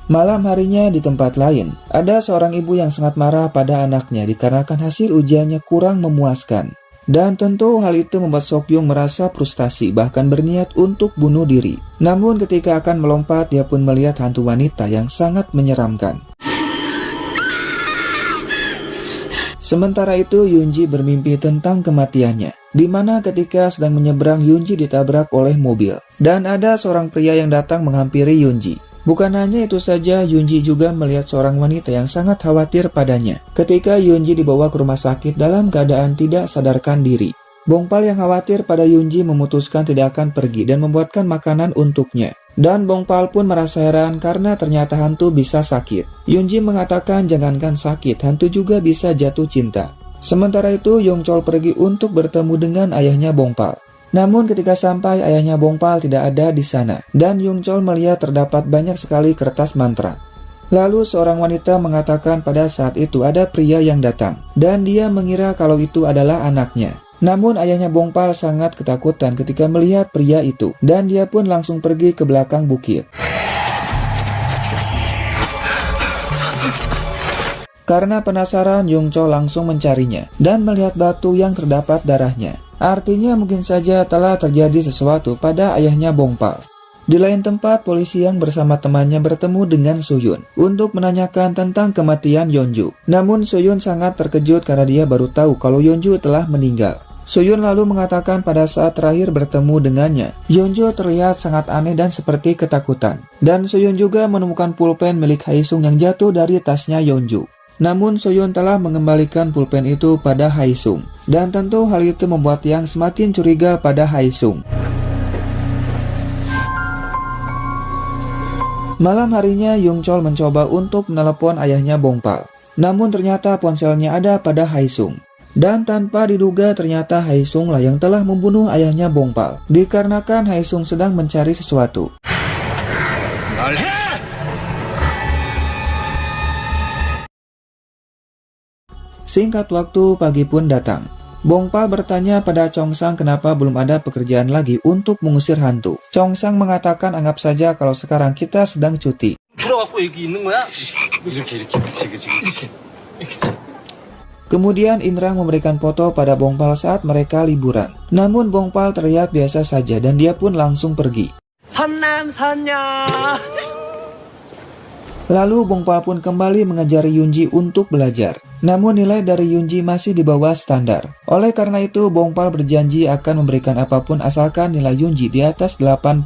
Malam harinya di tempat lain, ada seorang ibu yang sangat marah pada anaknya dikarenakan hasil ujiannya kurang memuaskan. Dan tentu hal itu membuat Seokjung merasa frustasi bahkan berniat untuk bunuh diri. Namun ketika akan melompat, dia pun melihat hantu wanita yang sangat menyeramkan. Sementara itu Yoonji bermimpi tentang kematiannya, di mana ketika sedang menyeberang Yoonji ditabrak oleh mobil. Dan ada seorang pria yang datang menghampiri Yoonji. Bukan hanya itu saja, Yoonji juga melihat seorang wanita yang sangat khawatir padanya. Ketika Yoonji dibawa ke rumah sakit dalam keadaan tidak sadarkan diri, Bongpal yang khawatir pada Yoonji memutuskan tidak akan pergi dan membuatkan makanan untuknya. Dan Bongpal pun merasa heran karena ternyata hantu bisa sakit. Yoonji mengatakan jangankan sakit, hantu juga bisa jatuh cinta. Sementara itu Yongchol pergi untuk bertemu dengan ayahnya Bongpal. Namun ketika sampai, ayahnya Bongpal tidak ada di sana. Dan Yongchol melihat terdapat banyak sekali kertas mantra. Lalu seorang wanita mengatakan pada saat itu ada pria yang datang. Dan dia mengira kalau itu adalah anaknya. Namun ayahnya Bongpal sangat ketakutan ketika melihat pria itu, dan dia pun langsung pergi ke belakang bukit. Karena penasaran, Yongchol langsung mencarinya dan melihat batu yang terdapat darahnya. Artinya mungkin saja telah terjadi sesuatu pada ayahnya Bongpal. Di lain tempat, polisi yang bersama temannya bertemu dengan Suyun untuk menanyakan tentang kematian Yeonju. Namun Suyun sangat terkejut karena dia baru tahu kalau Yeonju telah meninggal. Suyun lalu mengatakan pada saat terakhir bertemu dengannya, Yeonju terlihat sangat aneh dan seperti ketakutan. Dan Suyun juga menemukan pulpen milik Haesung yang jatuh dari tasnya Yeonju. Namun Suyun telah mengembalikan pulpen itu pada Haesung. Dan tentu hal itu membuat Yang semakin curiga pada Haesung. Malam harinya, Yongchol mencoba untuk menelepon ayahnya Bongpal. Namun ternyata ponselnya ada pada Haesung. Dan tanpa diduga ternyata Haesung lah yang telah membunuh ayahnya Bongpal. Dikarenakan Haesung sedang mencari sesuatu. Singkat waktu, pagi pun datang. Bongpal bertanya pada Chongsang kenapa belum ada pekerjaan lagi untuk mengusir hantu. Chongsang mengatakan anggap saja kalau sekarang kita sedang cuti. Kemudian Inrang memberikan foto pada Bongpal saat mereka liburan. Namun Bongpal terlihat biasa saja dan dia pun langsung pergi. Lalu Bongpal pun kembali mengajari Yunji untuk belajar. Namun nilai dari Yunji masih di bawah standar. Oleh karena itu Bongpal berjanji akan memberikan apapun asalkan nilai Yunji di atas 80.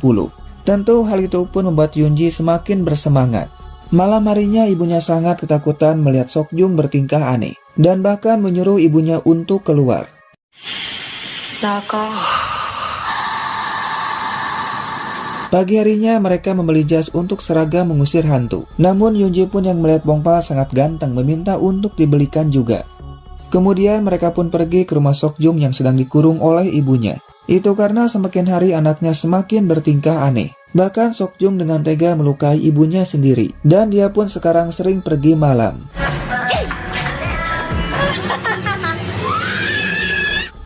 Tentu hal itu pun membuat Yunji semakin bersemangat. Malam harinya ibunya sangat ketakutan melihat Seokjung bertingkah aneh. Dan bahkan menyuruh ibunya untuk keluar. Pagi harinya mereka membeli jas untuk seragam mengusir hantu. Namun Yunji pun yang melihat Bongpal sangat ganteng meminta untuk dibelikan juga. Kemudian mereka pun pergi ke rumah Seokjung yang sedang dikurung oleh ibunya. Itu karena semakin hari anaknya semakin bertingkah aneh. Bahkan Seokjung dengan tega melukai ibunya sendiri. Dan dia pun sekarang sering pergi malam.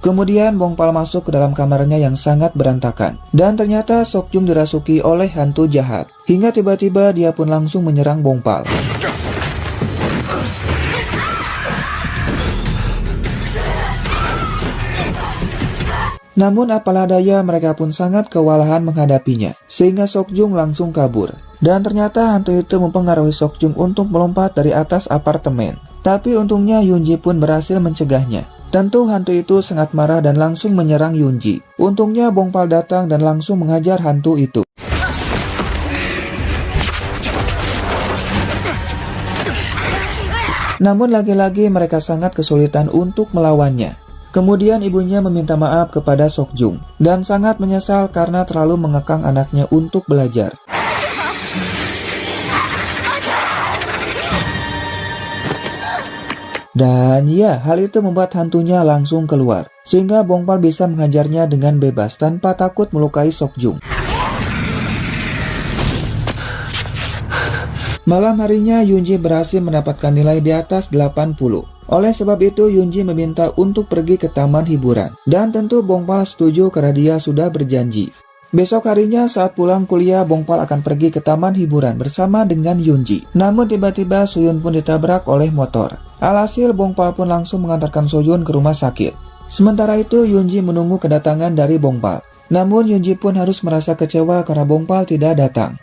Kemudian Bongpal masuk ke dalam kamarnya yang sangat berantakan. Dan ternyata Seokjung dirasuki oleh hantu jahat. Hingga tiba-tiba dia pun langsung menyerang Bongpal. Namun apalah daya mereka pun sangat kewalahan menghadapinya. Sehingga Seokjung langsung kabur. Dan ternyata hantu itu mempengaruhi Seokjung untuk melompat dari atas apartemen. Tapi untungnya Yunji pun berhasil mencegahnya. Tentu hantu itu sangat marah dan langsung menyerang Yunji. Untungnya Bongpal datang dan langsung menghajar hantu itu. Namun lagi-lagi mereka sangat kesulitan untuk melawannya. Kemudian ibunya meminta maaf kepada Seokjung dan sangat menyesal karena terlalu mengekang anaknya untuk belajar. Dan ya, hal itu membuat hantunya langsung keluar, sehingga Bongpal bisa menghajarnya dengan bebas tanpa takut melukai Seokjung. Malam harinya Yunji berhasil mendapatkan nilai di atas 80. Oleh sebab itu Yunji meminta untuk pergi ke taman hiburan. Dan tentu Bongpal setuju karena dia sudah berjanji. Besok harinya saat pulang kuliah, Bongpal akan pergi ke taman hiburan bersama dengan Yunji. Namun tiba-tiba Suyun pun ditabrak oleh motor. Alhasil Bongpal pun langsung mengantarkan Suyun ke rumah sakit. Sementara itu Yunji menunggu kedatangan dari Bongpal. Namun Yunji pun harus merasa kecewa karena Bongpal tidak datang.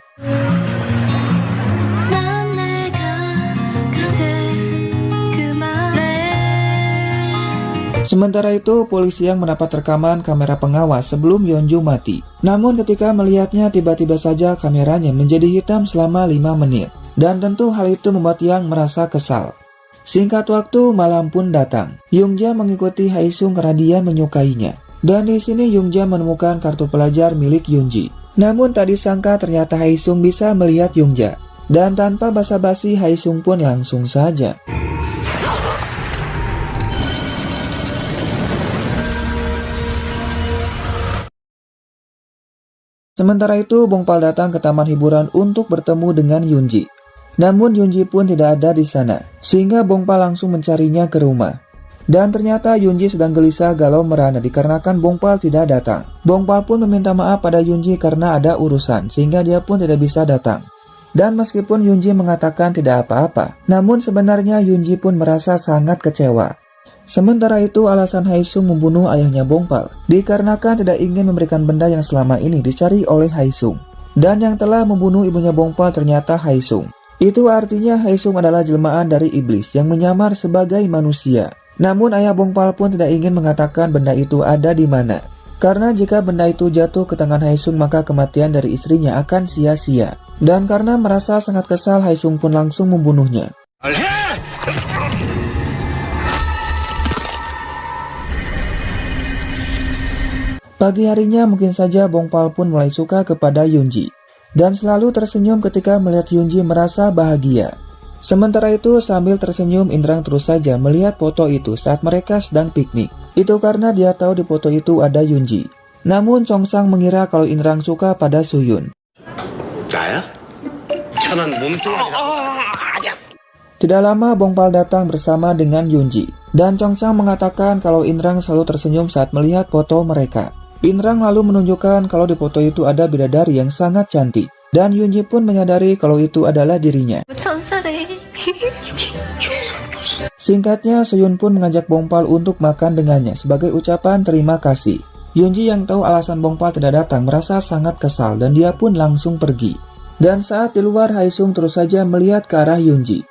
Sementara itu, polisi yang mendapat rekaman kamera pengawas sebelum Yeonju mati. Namun ketika melihatnya, tiba-tiba saja kameranya menjadi hitam selama 5 menit. Dan tentu hal itu membuat Yang merasa kesal. Singkat waktu, malam pun datang. Yoongja mengikuti Haesung karena dia menyukainya. Dan di sini Yoongja menemukan kartu pelajar milik Yunji. Namun tak disangka ternyata Haesung bisa melihat Yoongja. Dan tanpa basa-basi, Haesung pun langsung saja Sementara itu, Bongpal datang ke taman hiburan untuk bertemu dengan Yunji. Namun Yunji pun tidak ada di sana, sehingga Bongpal langsung mencarinya ke rumah. Dan ternyata Yunji sedang gelisah galau merana dikarenakan Bongpal tidak datang. Bongpal pun meminta maaf pada Yunji karena ada urusan sehingga dia pun tidak bisa datang. Dan meskipun Yunji mengatakan tidak apa-apa, namun sebenarnya Yunji pun merasa sangat kecewa. Sementara itu alasan Haesung membunuh ayahnya Bongpal dikarenakan tidak ingin memberikan benda yang selama ini dicari oleh Haesung. Dan yang telah membunuh ibunya Bongpal ternyata Haesung. Itu artinya Haesung adalah jelmaan dari iblis yang menyamar sebagai manusia. Namun ayah Bongpal pun tidak ingin mengatakan benda itu ada di mana. Karena jika benda itu jatuh ke tangan Haesung maka kematian dari istrinya akan sia-sia. Dan karena merasa sangat kesal, Haesung pun langsung membunuhnya. Pagi harinya mungkin saja Bongpal pun mulai suka kepada Yunji. Dan selalu tersenyum ketika melihat Yunji merasa bahagia. Sementara itu sambil tersenyum Indrang terus saja melihat foto itu saat mereka sedang piknik. Itu karena dia tahu di foto itu ada Yunji. Namun Chongsang mengira kalau Indrang suka pada Suyun. Tidak lama Bongpal datang bersama dengan Yunji. Dan Chongsang mengatakan kalau Indrang selalu tersenyum saat melihat foto mereka. Indrang lalu menunjukkan kalau di foto itu ada bidadari yang sangat cantik. Dan Yunji pun menyadari kalau itu adalah dirinya. Singkatnya, Suyun pun mengajak Bongpal untuk makan dengannya sebagai ucapan terima kasih. Yunji yang tahu alasan Bongpal tidak datang merasa sangat kesal dan dia pun langsung pergi. Dan saat di luar, Haesung terus saja melihat ke arah Yunji.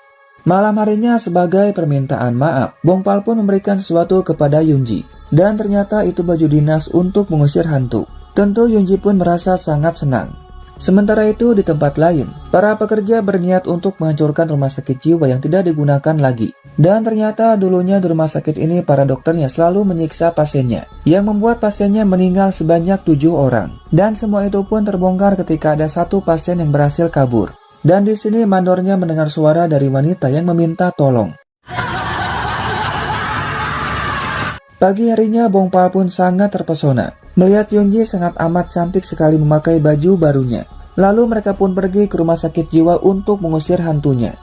Malam harinya sebagai permintaan maaf, Bongpal pun memberikan sesuatu kepada Yunji. Dan ternyata itu baju dinas untuk mengusir hantu. Tentu Yunji pun merasa sangat senang. Sementara itu di tempat lain, para pekerja berniat untuk menghancurkan rumah sakit jiwa yang tidak digunakan lagi. Dan ternyata dulunya di rumah sakit ini para dokternya selalu menyiksa pasiennya, yang membuat pasiennya meninggal sebanyak 7 orang. Dan semua itu pun terbongkar ketika ada satu pasien yang berhasil kabur. Dan di sini mandornya mendengar suara dari wanita yang meminta tolong. Pagi harinya Bongpal pun sangat terpesona. Melihat Yunji sangat amat cantik sekali memakai baju barunya. Lalu mereka pun pergi ke rumah sakit jiwa untuk mengusir hantunya.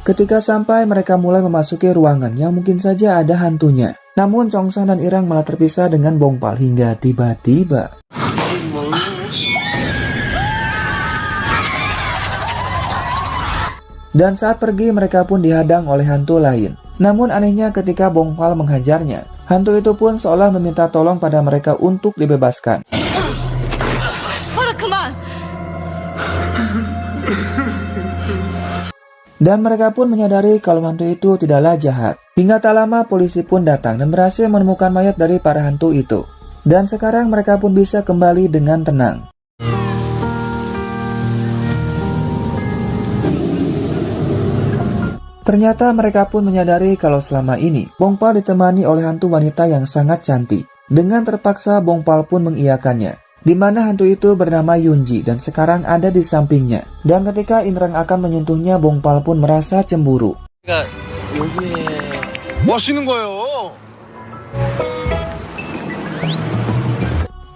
Ketika sampai mereka mulai memasuki ruangan yang mungkin saja ada hantunya. Namun Chongsang dan Irang malah terpisah dengan Bongpal hingga tiba-tiba. Dan saat pergi mereka pun dihadang oleh hantu lain. Namun anehnya ketika Bongpal menghajarnya, hantu itu pun seolah meminta tolong pada mereka untuk dibebaskan. Dan mereka pun menyadari kalau hantu itu tidaklah jahat. Hingga tak lama polisi pun datang dan berhasil menemukan mayat dari para hantu itu. Dan sekarang mereka pun bisa kembali dengan tenang. Ternyata mereka pun menyadari kalau selama ini Bongpal ditemani oleh hantu wanita yang sangat cantik. Dengan terpaksa Bongpal pun mengiyakannya. Di mana hantu itu bernama Yunji dan sekarang ada di sampingnya. Dan ketika Indrang akan menyentuhnya, Bongpal pun merasa cemburu.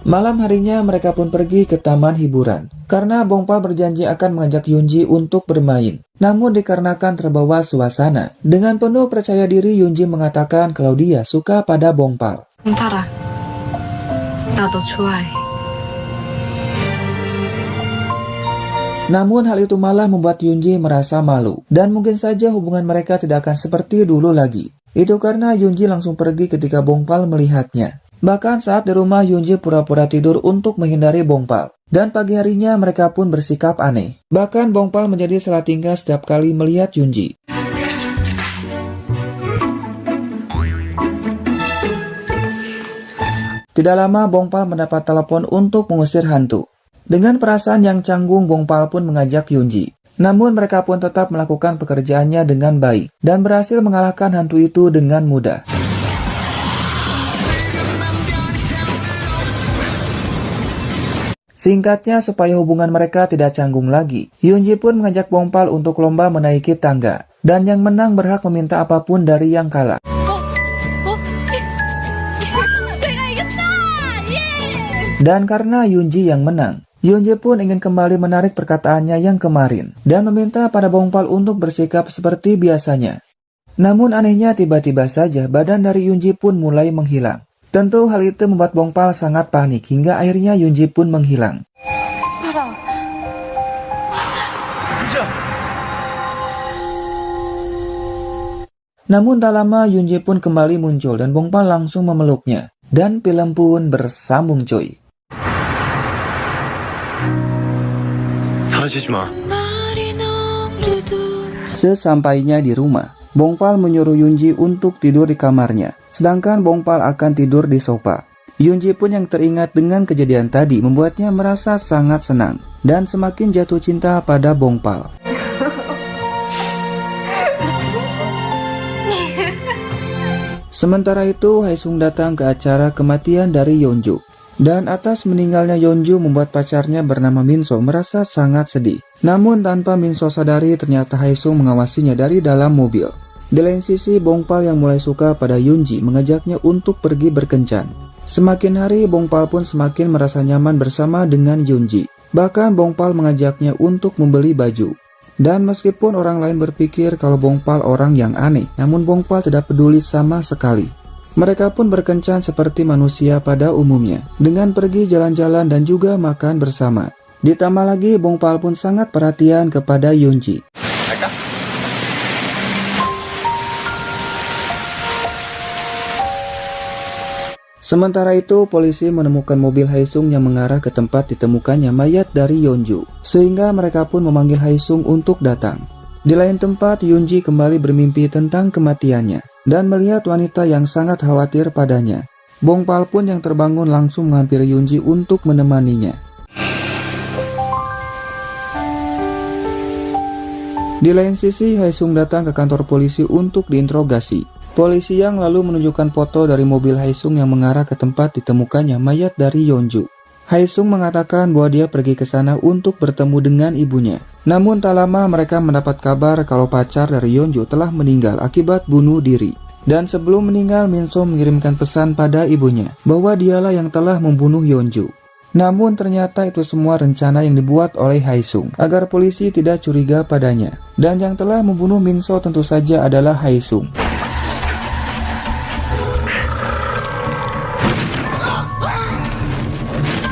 Malam harinya mereka pun pergi ke taman hiburan. Karena Bongpal berjanji akan mengajak Yunji untuk bermain. Namun dikarenakan terbawa suasana, dengan penuh percaya diri Yunji mengatakan kalau dia suka pada Bongpal. Namun hal itu malah membuat Yunji merasa malu. Dan mungkin saja hubungan mereka tidak akan seperti dulu lagi. Itu karena Yunji langsung pergi ketika Bongpal melihatnya. Bahkan saat di rumah Yunji pura-pura tidur untuk menghindari Bongpal. Dan pagi harinya mereka pun bersikap aneh. Bahkan Bongpal menjadi salah tingkah setiap kali melihat Yunji. Tidak lama Bongpal mendapat telepon untuk mengusir hantu. Dengan perasaan yang canggung, Bongpal pun mengajak Yunji. Namun mereka pun tetap melakukan pekerjaannya dengan baik dan berhasil mengalahkan hantu itu dengan mudah. Singkatnya, supaya hubungan mereka tidak canggung lagi, Yunji pun mengajak Bongpal untuk lomba menaiki tangga. Dan yang menang berhak meminta apapun dari yang kalah. Dan karena Yunji yang menang, Yunji pun ingin kembali menarik perkataannya yang kemarin dan meminta pada Bongpal untuk bersikap seperti biasanya. Namun anehnya tiba-tiba saja badan dari Yunji pun mulai menghilang. Tentu hal itu membuat Bongpal sangat panik hingga akhirnya Yunji pun menghilang. 봐라. Namun tak lama Yunji pun kembali muncul dan Bongpal langsung memeluknya. Dan film pun bersambung cuy. 사라지지 마. Sesampainya di rumah, Bongpal menyuruh Yunji untuk tidur di kamarnya. Sedangkan Bongpal akan tidur di sofa. Yunji pun yang teringat dengan kejadian tadi membuatnya merasa sangat senang. Dan semakin jatuh cinta pada Bongpal. Sementara itu, Haesung datang ke acara kematian dari Yeonju. Dan atas meninggalnya Yeonju membuat pacarnya bernama Minso merasa sangat sedih. Namun tanpa Minso sadari ternyata Haesung mengawasinya dari dalam mobil. Di lain sisi, Bongpal yang mulai suka pada Yunji mengajaknya untuk pergi berkencan. Semakin hari, Bongpal pun semakin merasa nyaman bersama dengan Yunji. Bahkan Bongpal mengajaknya untuk membeli baju. Dan meskipun orang lain berpikir kalau Bongpal orang yang aneh, namun Bongpal tidak peduli sama sekali. Mereka pun berkencan seperti manusia pada umumnya, dengan pergi jalan-jalan dan juga makan bersama. Ditambah lagi, Bongpal pun sangat perhatian kepada Yunji. Sementara itu, polisi menemukan mobil Haesung yang mengarah ke tempat ditemukannya mayat dari Yeonju, sehingga mereka pun memanggil Haesung untuk datang. Di lain tempat, Yunji kembali bermimpi tentang kematiannya, dan melihat wanita yang sangat khawatir padanya. Bongpal pun yang terbangun langsung menghampiri Yunji untuk menemaninya. Di lain sisi, Haesung datang ke kantor polisi untuk diinterogasi. Polisi yang lalu menunjukkan foto dari mobil Haesung yang mengarah ke tempat ditemukannya mayat dari Yeonju. Haesung mengatakan bahwa dia pergi ke sana untuk bertemu dengan ibunya. Namun tak lama mereka mendapat kabar kalau pacar dari Yeonju telah meninggal akibat bunuh diri. Dan sebelum meninggal, Minso mengirimkan pesan pada ibunya bahwa dialah yang telah membunuh Yeonju. Namun ternyata itu semua rencana yang dibuat oleh Haesung agar polisi tidak curiga padanya. Dan yang telah membunuh Minso tentu saja adalah Haesung.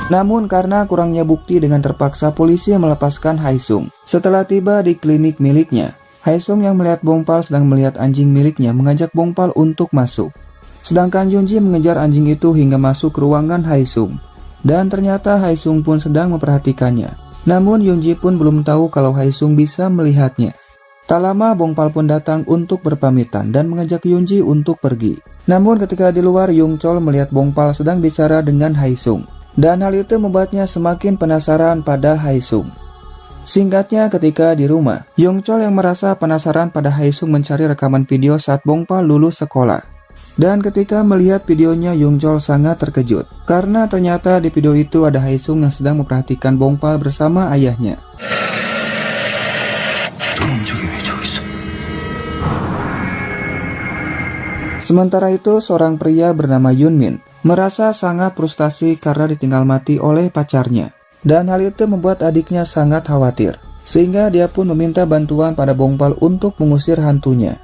Namun karena kurangnya bukti dengan terpaksa polisi melepaskan Haesung. Setelah tiba di klinik miliknya, Haesung yang melihat Bongpal sedang melihat anjing miliknya mengajak Bongpal untuk masuk. Sedangkan Yunji mengejar anjing itu hingga masuk ke ruangan Haesung. Dan ternyata Haesung pun sedang memperhatikannya. Namun Yunji pun belum tahu kalau Haesung bisa melihatnya. Tak lama Bongpal pun datang untuk berpamitan dan mengajak Yunji untuk pergi. Namun ketika di luar, Yongchol melihat Bongpal sedang bicara dengan Haesung. Dan hal itu membuatnya semakin penasaran pada Haesung. Singkatnya, ketika di rumah, Yongchol yang merasa penasaran pada Haesung mencari rekaman video saat Bongpal lulus sekolah. Dan ketika melihat videonya, Yongchol sangat terkejut. Karena ternyata di video itu ada Haesung yang sedang memperhatikan Bongpal bersama ayahnya. Sementara itu, seorang pria bernama Yunmin merasa sangat frustasi karena ditinggal mati oleh pacarnya. Dan hal itu membuat adiknya sangat khawatir. Sehingga dia pun meminta bantuan pada Bongpal untuk mengusir hantunya.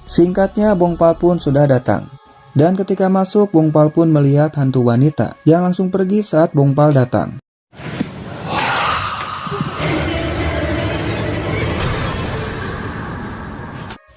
Singkatnya, Bongpal pun sudah datang. Dan ketika masuk, Bongpal pun melihat hantu wanita yang langsung pergi saat Bongpal datang.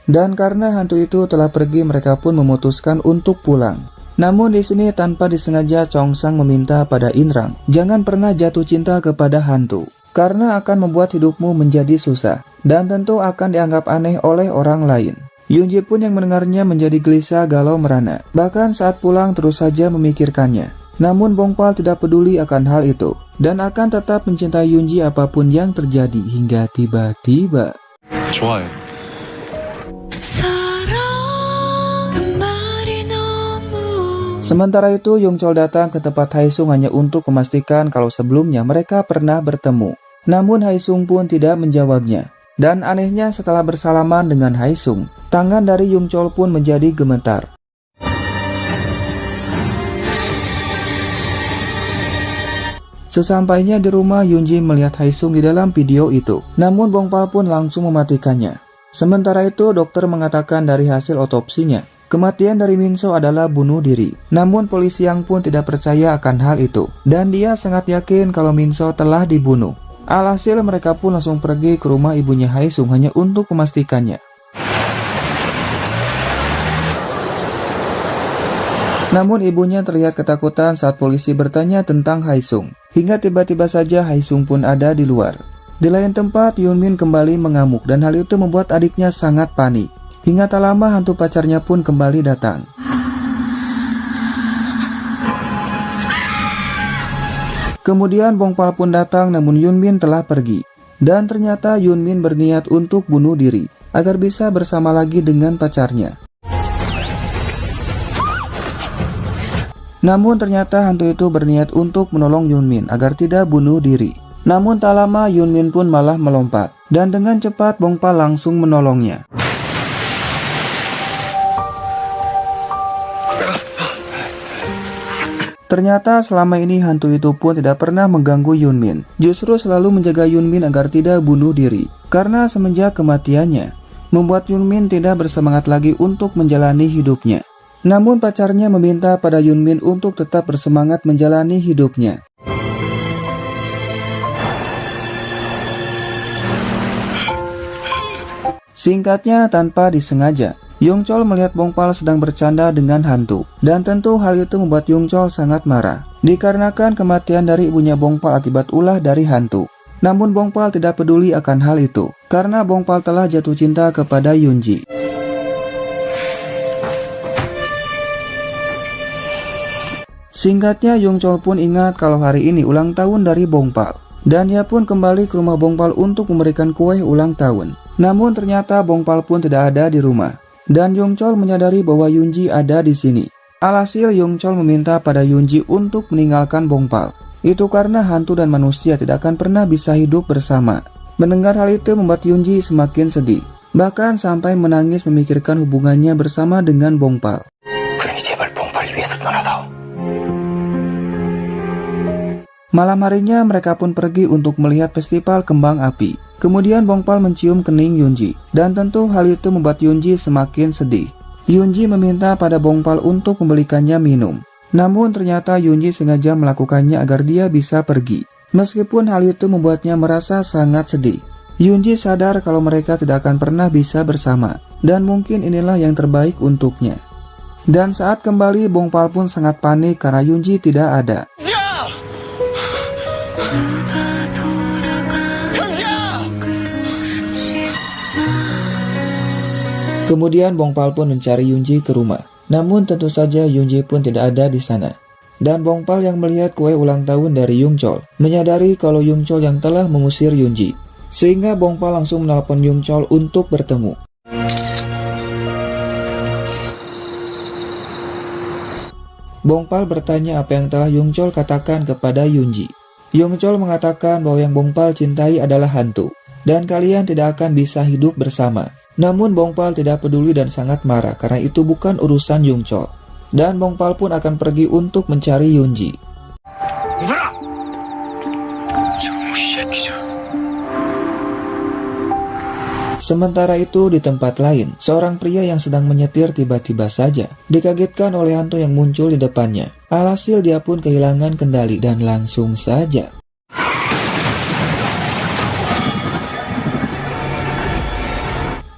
Dan karena hantu itu telah pergi, mereka pun memutuskan untuk pulang. Namun di sini tanpa disengaja Chongsang meminta pada Inrang, jangan pernah jatuh cinta kepada hantu, karena akan membuat hidupmu menjadi susah, dan tentu akan dianggap aneh oleh orang lain. Yunji pun yang mendengarnya menjadi gelisah galau merana, bahkan saat pulang terus saja memikirkannya. Namun Bongpal tidak peduli akan hal itu, dan akan tetap mencintai Yunji apapun yang terjadi hingga tiba-tiba. 좋아해. Sementara itu, Yongchol datang ke tempat Haesung hanya untuk memastikan kalau sebelumnya mereka pernah bertemu. Namun Haesung pun tidak menjawabnya. Dan anehnya setelah bersalaman dengan Haesung, tangan dari Yongchol pun menjadi gemetar. Sesampainya di rumah, Yunji melihat Haesung di dalam video itu. Namun Bongpal pun langsung mematikannya. Sementara itu, dokter mengatakan dari hasil otopsinya, kematian dari Minso adalah bunuh diri. Namun polisi yang pun tidak percaya akan hal itu, dan dia sangat yakin kalau Minso telah dibunuh. Alhasil mereka pun langsung pergi ke rumah ibunya Haesung hanya untuk memastikannya. Namun ibunya terlihat ketakutan saat polisi bertanya tentang Haesung. Hingga tiba-tiba saja Haesung pun ada di luar. Di lain tempat, Yunmin kembali mengamuk dan hal itu membuat adiknya sangat panik. Hingga tak lama hantu pacarnya pun kembali datang. Kemudian Bongpal pun datang namun Yunmin telah pergi. Dan ternyata Yunmin berniat untuk bunuh diri agar bisa bersama lagi dengan pacarnya. Namun ternyata hantu itu berniat untuk menolong Yunmin agar tidak bunuh diri. Namun tak lama Yunmin pun malah melompat. Dan dengan cepat Bongpal langsung menolongnya. Ternyata selama ini hantu itu pun tidak pernah mengganggu Yunmin. Justru selalu menjaga Yunmin agar tidak bunuh diri. Karena semenjak kematiannya, membuat Yunmin tidak bersemangat lagi untuk menjalani hidupnya. Namun pacarnya meminta pada Yunmin untuk tetap bersemangat menjalani hidupnya. Singkatnya, tanpa disengaja, Yongchol melihat Bongpal sedang bercanda dengan hantu. Dan tentu hal itu membuat Yongchol sangat marah. Dikarenakan kematian dari ibunya Bongpal akibat ulah dari hantu. Namun Bongpal tidak peduli akan hal itu. Karena Bongpal telah jatuh cinta kepada Yunji. Singkatnya, Yongchol pun ingat kalau hari ini ulang tahun dari Bongpal. Dan ia pun kembali ke rumah Bongpal untuk memberikan kue ulang tahun. Namun ternyata Bongpal pun tidak ada di rumah. Dan Yongchol menyadari bahwa Yunji ada di sini. Alhasil Yongchol meminta pada Yunji untuk meninggalkan Bongpal. Itu karena hantu dan manusia tidak akan pernah bisa hidup bersama. Mendengar hal itu membuat Yunji semakin sedih. Bahkan sampai menangis memikirkan hubungannya bersama dengan Bongpal. Malam harinya mereka pun pergi untuk melihat festival kembang api. Kemudian Bongpal mencium kening Yunji. Dan tentu hal itu membuat Yunji semakin sedih. Yunji meminta pada Bongpal untuk membelikannya minum. Namun ternyata Yunji sengaja melakukannya agar dia bisa pergi. Meskipun hal itu membuatnya merasa sangat sedih. Yunji sadar kalau mereka tidak akan pernah bisa bersama. Dan mungkin inilah yang terbaik untuknya. Dan saat kembali Bongpal pun sangat panik karena Yunji tidak ada. Kemudian Bongpal pun mencari Yunji ke rumah. Namun tentu saja Yunji pun tidak ada di sana. Dan Bongpal yang melihat kue ulang tahun dari Yongchol menyadari kalau Yongchol yang telah mengusir Yunji. Sehingga Bongpal langsung menelpon Yongchol untuk bertemu. Bongpal bertanya apa yang telah Yongchol katakan kepada Yunji. Yongchol mengatakan bahwa yang Bongpal cintai adalah hantu. Dan kalian tidak akan bisa hidup bersama. Namun Bongpal tidak peduli dan sangat marah karena itu bukan urusan Yongchol. Dan Bongpal pun akan pergi untuk mencari Yunji. Sementara itu di tempat lain, seorang pria yang sedang menyetir tiba-tiba saja dikagetkan oleh hantu yang muncul di depannya. Alhasil dia pun kehilangan kendali dan langsung saja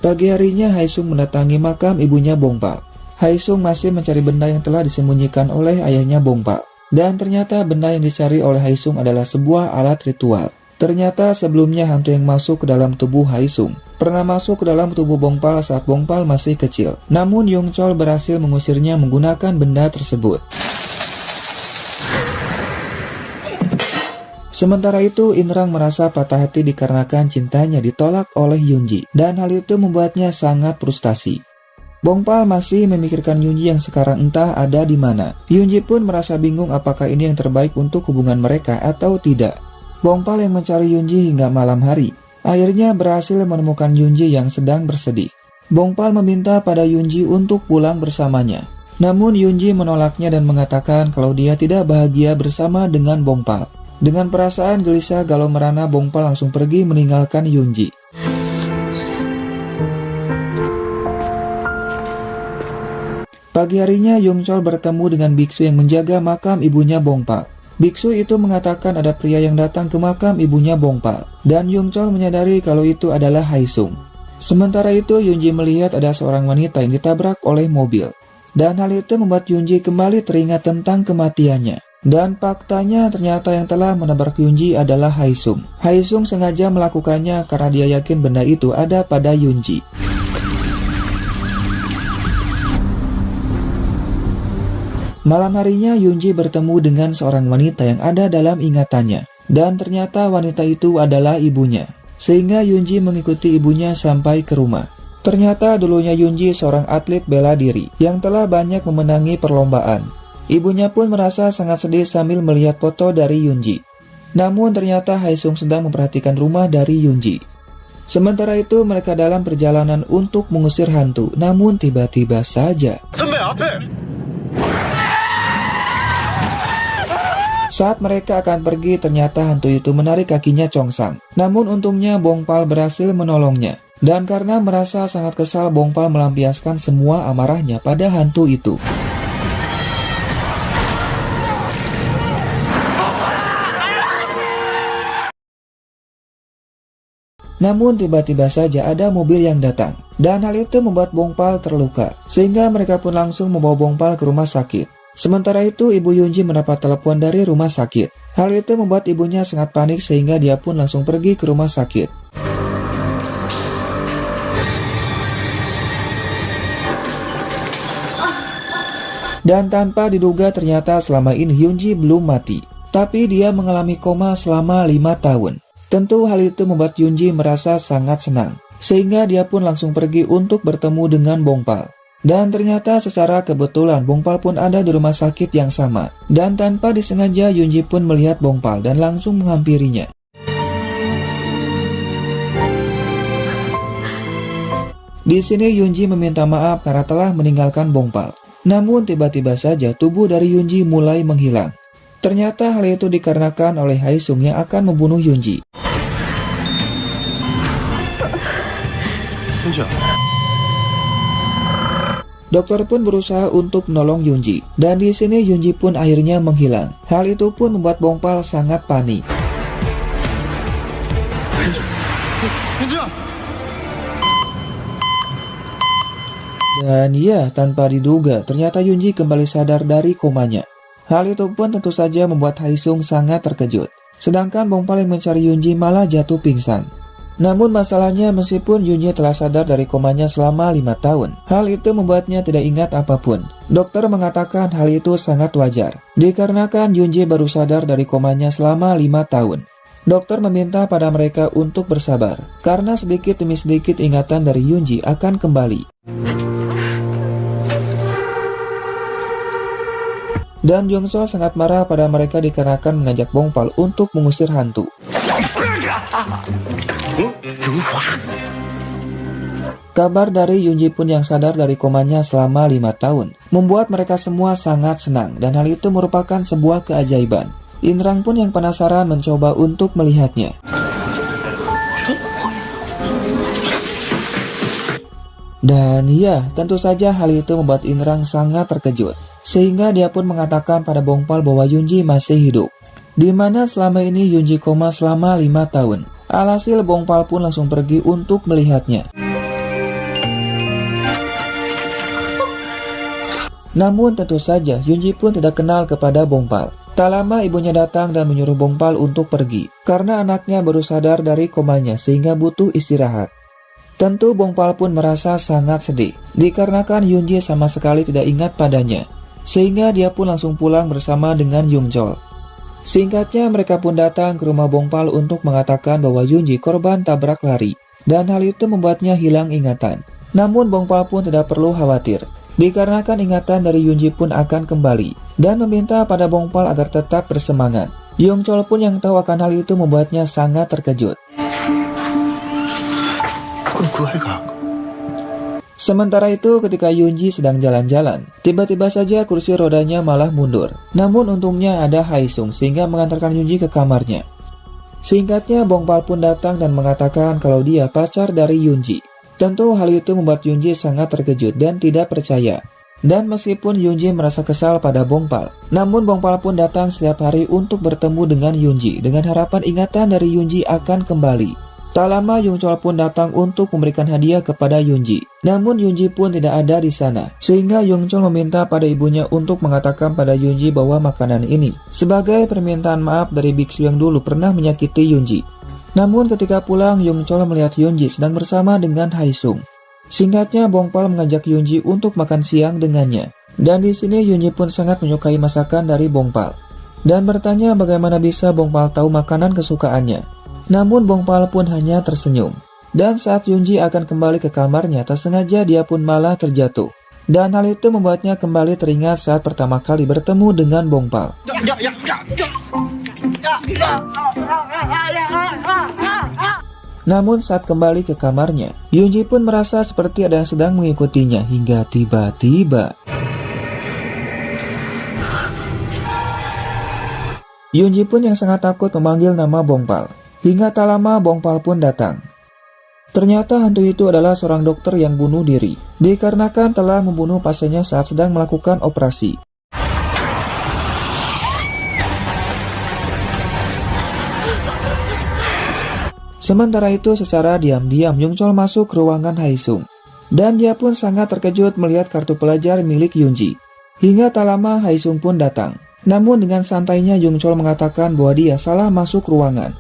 pagi harinya Haesung mendatangi makam ibunya Bongpal. Haesung masih mencari benda yang telah disembunyikan oleh ayahnya Bongpal. Dan ternyata benda yang dicari oleh Haesung adalah sebuah alat ritual. Ternyata sebelumnya hantu yang masuk ke dalam tubuh Haesung pernah masuk ke dalam tubuh Bongpal saat Bongpal masih kecil. Namun Yongchol berhasil mengusirnya menggunakan benda tersebut. Sementara itu, Inrang merasa patah hati dikarenakan cintanya ditolak oleh Yunji, dan hal itu membuatnya sangat frustasi. Bongpal masih memikirkan Yunji yang sekarang entah ada di mana. Yunji pun merasa bingung apakah ini yang terbaik untuk hubungan mereka atau tidak. Bongpal yang mencari Yunji hingga malam hari, akhirnya berhasil menemukan Yunji yang sedang bersedih. Bongpal meminta pada Yunji untuk pulang bersamanya. Namun Yunji menolaknya dan mengatakan kalau dia tidak bahagia bersama dengan Bongpal. Dengan perasaan gelisah galau merana, Bongpal langsung pergi meninggalkan Yunji. Pagi harinya Yongchol bertemu dengan biksu yang menjaga makam ibunya Bongpal. Biksu itu mengatakan ada pria yang datang ke makam ibunya Bongpal, dan Yongchol menyadari kalau itu adalah Haesung. Sementara itu Yunji melihat ada seorang wanita yang ditabrak oleh mobil, dan hal itu membuat Yunji kembali teringat tentang kematiannya. Dan faktanya ternyata yang telah menabrak Yunji adalah Haesung. Haesung sengaja melakukannya karena dia yakin benda itu ada pada Yunji. Malam harinya Yunji bertemu dengan seorang wanita yang ada dalam ingatannya, dan ternyata wanita itu adalah ibunya. Sehingga Yunji mengikuti ibunya sampai ke rumah. Ternyata dulunya Yunji seorang atlet bela diri yang telah banyak memenangi perlombaan. Ibunya pun merasa sangat sedih sambil melihat foto dari Yunji. Namun ternyata Haesung sedang memperhatikan rumah dari Yunji. Sementara itu mereka dalam perjalanan untuk mengusir hantu, namun tiba-tiba saja saat mereka akan pergi, ternyata hantu itu menarik kakinya Chongsang. Namun untungnya Bongpal berhasil menolongnya. Dan karena merasa sangat kesal, Bongpal melampiaskan semua amarahnya pada hantu itu. Namun tiba-tiba saja ada mobil yang datang. Dan hal itu membuat Bongpal terluka. Sehingga mereka pun langsung membawa Bongpal ke rumah sakit. Sementara itu, ibu Yunji mendapat telepon dari rumah sakit. Hal itu membuat ibunya sangat panik sehingga dia pun langsung pergi ke rumah sakit. Dan tanpa diduga ternyata selama ini Yunji belum mati. Tapi dia mengalami koma selama 5 tahun. Tentu hal itu membuat Yunji merasa sangat senang. Sehingga dia pun langsung pergi untuk bertemu dengan Bongpal. Dan ternyata secara kebetulan Bongpal pun ada di rumah sakit yang sama. Dan tanpa disengaja Yunji pun melihat Bongpal dan langsung menghampirinya. Di sini Yunji meminta maaf karena telah meninggalkan Bongpal. Namun tiba-tiba saja tubuh dari Yunji mulai menghilang. Ternyata hal itu dikarenakan oleh Haesung yang akan membunuh Yunji. Dokter pun berusaha untuk menolong Yunji, dan di sini Yunji pun akhirnya menghilang. Hal itu pun membuat Bongpal sangat panik. Dan ya, tanpa diduga, ternyata Yunji kembali sadar dari komanya. Hal itu pun tentu saja membuat Haesung sangat terkejut. Sedangkan Bongpal yang mencari Yunji malah jatuh pingsan. Namun masalahnya meskipun Yunji telah sadar dari komanya selama 5 tahun, hal itu membuatnya tidak ingat apapun. Dokter mengatakan hal itu sangat wajar, dikarenakan Yunji baru sadar dari komanya selama 5 tahun. Dokter meminta pada mereka untuk bersabar, karena sedikit demi sedikit ingatan dari Yunji akan kembali. Dan Yongchol sangat marah pada mereka dikarenakan mengajak Bongpal untuk mengusir hantu. Kabar dari Yunji pun yang sadar dari komanya selama 5 tahun membuat mereka semua sangat senang, dan hal itu merupakan sebuah keajaiban. Inrang pun yang penasaran mencoba untuk melihatnya. Dan ya, tentu saja hal itu membuat Inrang sangat terkejut, sehingga dia pun mengatakan pada Bongpal bahwa Yunji masih hidup, di mana selama ini Yunji koma selama 5 tahun. Alhasil Bongpal pun langsung pergi untuk melihatnya. Namun tentu saja Yunji pun tidak kenal kepada Bongpal. Tak lama ibunya datang dan menyuruh Bongpal untuk pergi, karena anaknya baru sadar dari komanya sehingga butuh istirahat. Tentu Bongpal pun merasa sangat sedih, dikarenakan Yunji sama sekali tidak ingat padanya. Sehingga dia pun langsung pulang bersama dengan Yongchol. Singkatnya mereka pun datang ke rumah Bongpal untuk mengatakan bahwa Yunji korban tabrak lari, dan hal itu membuatnya hilang ingatan. Namun Bongpal pun tidak perlu khawatir, dikarenakan ingatan dari Yunji pun akan kembali, dan meminta pada Bongpal agar tetap bersemangat. Yongchol pun yang tahu akan hal itu membuatnya sangat terkejut. Sementara itu ketika Yunji sedang jalan-jalan, tiba-tiba saja kursi rodanya malah mundur. Namun untungnya ada Haesung sehingga mengantarkan Yunji ke kamarnya. Singkatnya Bongpal pun datang dan mengatakan kalau dia pacar dari Yunji. Tentu hal itu membuat Yunji sangat terkejut dan tidak percaya. Dan meskipun Yunji merasa kesal pada Bongpal, namun Bongpal pun datang setiap hari untuk bertemu dengan Yunji dengan harapan ingatan dari Yunji akan kembali. Tak lama Yungchol pun datang untuk memberikan hadiah kepada Yunji. Namun Yunji pun tidak ada di sana, sehingga Yungchol meminta pada ibunya untuk mengatakan pada Yunji bahwa makanan ini sebagai permintaan maaf dari biksu yang dulu pernah menyakiti Yunji. Namun ketika pulang, Yungchol melihat Yunji sedang bersama dengan Haesung. Singkatnya, Bongpal mengajak Yunji untuk makan siang dengannya. Dan di sini Yunji pun sangat menyukai masakan dari Bongpal dan bertanya bagaimana bisa Bongpal tahu makanan kesukaannya. Namun Bongpal pun hanya tersenyum. Dan saat Yunji akan kembali ke kamarnya, tak sengaja dia pun malah terjatuh. Dan hal itu membuatnya kembali teringat saat pertama kali bertemu dengan Bongpal. Namun saat kembali ke kamarnya, Yunji pun merasa seperti ada yang sedang mengikutinya hingga tiba-tiba Yunji pun yang sangat takut memanggil nama Bongpal. Hingga tak lama Bongpal pun datang. Ternyata hantu itu adalah seorang dokter yang bunuh diri, dikarenakan telah membunuh pasiennya saat sedang melakukan operasi. Sementara itu secara diam-diam Yungchol masuk ke ruangan Haesung. Dan dia pun sangat terkejut melihat kartu pelajar milik Yunji. Hingga tak lama Haesung pun datang. Namun dengan santainya Yungchol mengatakan bahwa dia salah masuk ruangan.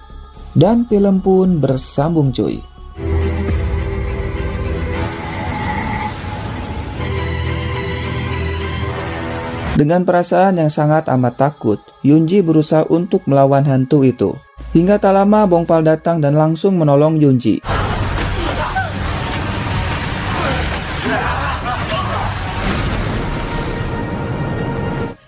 Dan film pun bersambung cuy. Dengan perasaan yang sangat amat takut, Yunji berusaha untuk melawan hantu itu. Hingga tak lama Bongpal datang dan langsung menolong Yunji.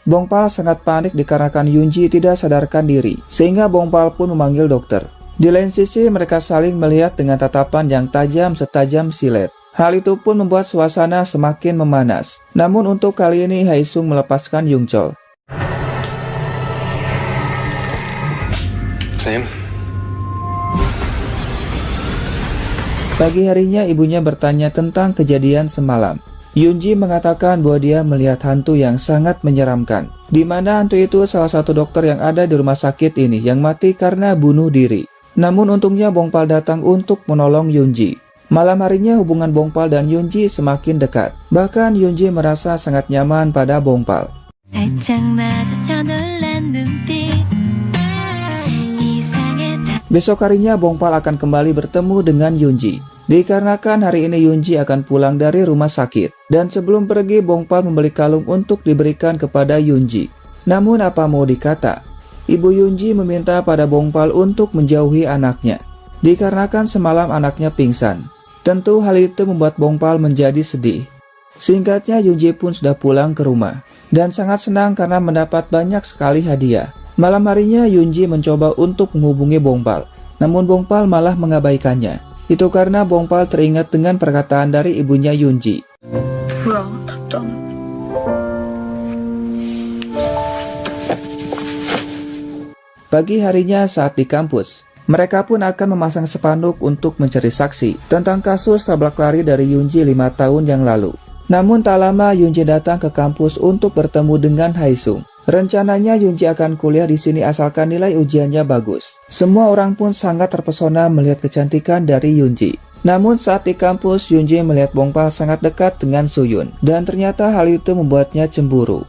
Bongpal sangat panik dikarenakan Yunji tidak sadarkan diri, sehingga Bongpal pun memanggil dokter. Di lain sisi mereka saling melihat dengan tatapan yang tajam setajam silet. Hal itu pun membuat suasana semakin memanas. Namun untuk kali ini Haesung melepaskan Yungchol. Sam. Pagi harinya ibunya bertanya tentang kejadian semalam. Yunji mengatakan bahwa dia melihat hantu yang sangat menyeramkan, di mana hantu itu salah satu dokter yang ada di rumah sakit ini yang mati karena bunuh diri. Namun untungnya Bongpal datang untuk menolong Yunji. Malam harinya hubungan Bongpal dan Yunji semakin dekat. Bahkan Yunji merasa sangat nyaman pada Bongpal. Besok harinya Bongpal akan kembali bertemu dengan Yunji. Dikarenakan hari ini Yunji akan pulang dari rumah sakit. Dan sebelum pergi Bongpal membeli kalung untuk diberikan kepada Yunji. Namun apa mau dikata, ibu Yunji meminta pada Bongpal untuk menjauhi anaknya. Dikarenakan semalam anaknya pingsan. Tentu hal itu membuat Bongpal menjadi sedih. Singkatnya Yunji pun sudah pulang ke rumah. Dan sangat senang karena mendapat banyak sekali hadiah. Malam harinya Yunji mencoba untuk menghubungi Bongpal, namun Bongpal malah mengabaikannya. Itu karena Bongpal teringat dengan perkataan dari ibunya Yunji. Pagi harinya saat di kampus, mereka pun akan memasang spanduk untuk mencari saksi tentang kasus tabrak lari dari Yunji 5 tahun yang lalu. Namun tak lama Yunji datang ke kampus untuk bertemu dengan Haesung. Rencananya Yunji akan kuliah di sini asalkan nilai ujiannya bagus. Semua orang pun sangat terpesona melihat kecantikan dari Yunji. Namun saat di kampus, Yunji melihat Bongpal sangat dekat dengan Suyun. Dan ternyata hal itu membuatnya cemburu.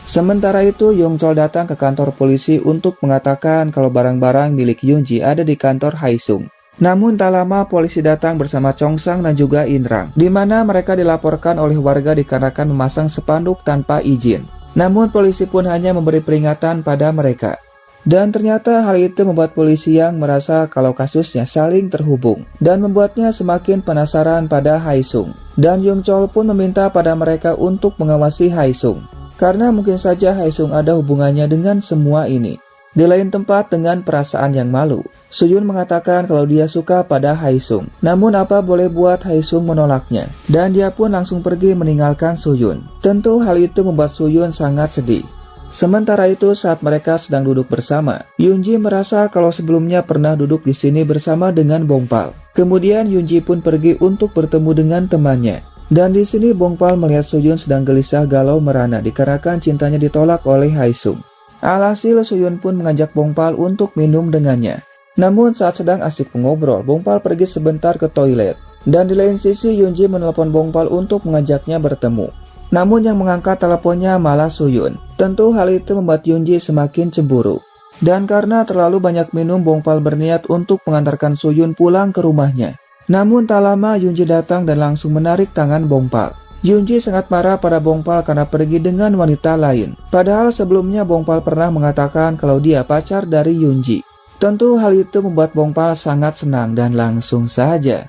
Sementara itu, Yungchol datang ke kantor polisi untuk mengatakan kalau barang-barang milik Yunji ada di kantor Haesung. Namun tak lama polisi datang bersama Chongsang dan juga Inrang, di mana mereka dilaporkan oleh warga dikarenakan memasang spanduk tanpa izin. Namun polisi pun hanya memberi peringatan pada mereka. Dan ternyata hal itu membuat polisi yang merasa kalau kasusnya saling terhubung dan membuatnya semakin penasaran pada Haesung. Dan Yungchol pun meminta pada mereka untuk mengawasi Haesung, karena mungkin saja Haesung ada hubungannya dengan semua ini. Di lain tempat dengan perasaan yang malu, Suyun mengatakan kalau dia suka pada Haesung. Namun apa boleh buat Haesung menolaknya. Dan dia pun langsung pergi meninggalkan Suyun. Tentu hal itu membuat Suyun sangat sedih. Sementara itu saat mereka sedang duduk bersama, Yunji merasa kalau sebelumnya pernah duduk di sini bersama dengan Bongpal. Kemudian Yunji pun pergi untuk bertemu dengan temannya. Dan di sini Bongpal melihat Suyun sedang gelisah galau merana dikarenakan cintanya ditolak oleh Haesung. Alhasil Suyun pun mengajak Bongpal untuk minum dengannya. Namun saat sedang asik mengobrol, Bongpal pergi sebentar ke toilet. Dan di lain sisi Yunji menelpon Bongpal untuk mengajaknya bertemu. Namun yang mengangkat teleponnya malah Suyun. Tentu hal itu membuat Yunji semakin cemburu. Dan karena terlalu banyak minum, Bongpal berniat untuk mengantarkan Suyun pulang ke rumahnya. Namun tak lama Yunji datang dan langsung menarik tangan Bongpal. Yunji sangat marah pada Bongpal karena pergi dengan wanita lain. Padahal sebelumnya Bongpal pernah mengatakan kalau dia pacar dari Yunji. Tentu hal itu membuat Bongpal sangat senang dan langsung saja.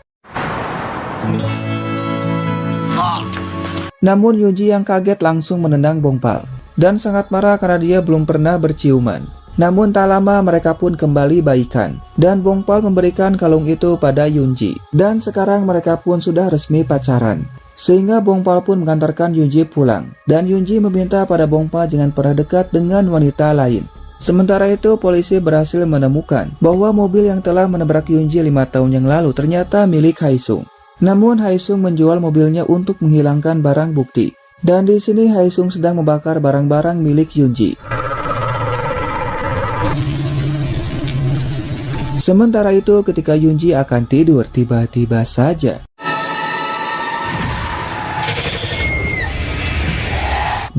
Namun Yunji yang kaget langsung menendang Bongpal. Dan sangat marah karena dia belum pernah berciuman. Namun tak lama mereka pun kembali baikan. Dan Bongpal memberikan kalung itu pada Yunji. Dan sekarang mereka pun sudah resmi pacaran. Sehingga Bongpal pun mengantarkan Yunji pulang. Dan Yunji meminta pada Bongpal jangan pernah dekat dengan wanita lain. Sementara itu polisi berhasil menemukan bahwa mobil yang telah menabrak Yunji 5 tahun yang lalu ternyata milik Haesung. Namun Haesung menjual mobilnya untuk menghilangkan barang bukti. Dan di sini Haesung sedang membakar barang-barang milik Yunji. Sementara itu ketika Yunji akan tidur, tiba-tiba saja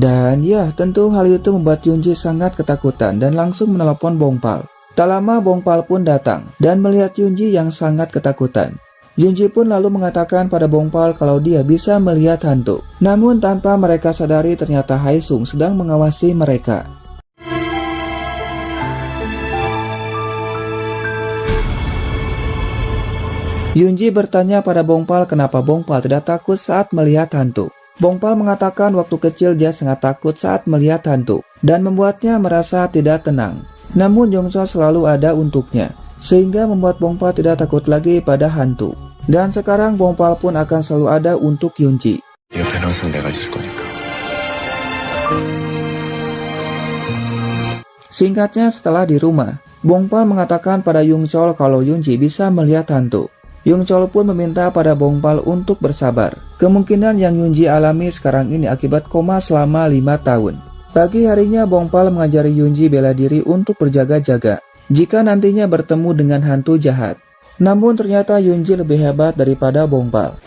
dan ya tentu hal itu membuat Yunji sangat ketakutan dan langsung menelepon Bongpal. Tak lama Bongpal pun datang dan melihat Yunji yang sangat ketakutan. Yunji pun lalu mengatakan pada Bongpal kalau dia bisa melihat hantu. Namun tanpa mereka sadari ternyata Haesung sedang mengawasi mereka. Yunji bertanya pada Bongpal kenapa Bongpal tidak takut saat melihat hantu. Bongpal mengatakan waktu kecil dia sangat takut saat melihat hantu dan membuatnya merasa tidak tenang. Namun Yongchol selalu ada untuknya, sehingga membuat Bongpal tidak takut lagi pada hantu. Dan sekarang Bongpal pun akan selalu ada untuk Yunji. Singkatnya setelah di rumah, Bongpal mengatakan pada Yongchol kalau Yunji bisa melihat hantu. Yongchol pun meminta pada Bongpal untuk bersabar. Kemungkinan yang Yunji alami sekarang ini akibat koma selama 5 tahun. Pagi harinya Bongpal mengajari Yunji bela diri untuk berjaga-jaga jika nantinya bertemu dengan hantu jahat. Namun ternyata Yunji lebih hebat daripada Bongpal.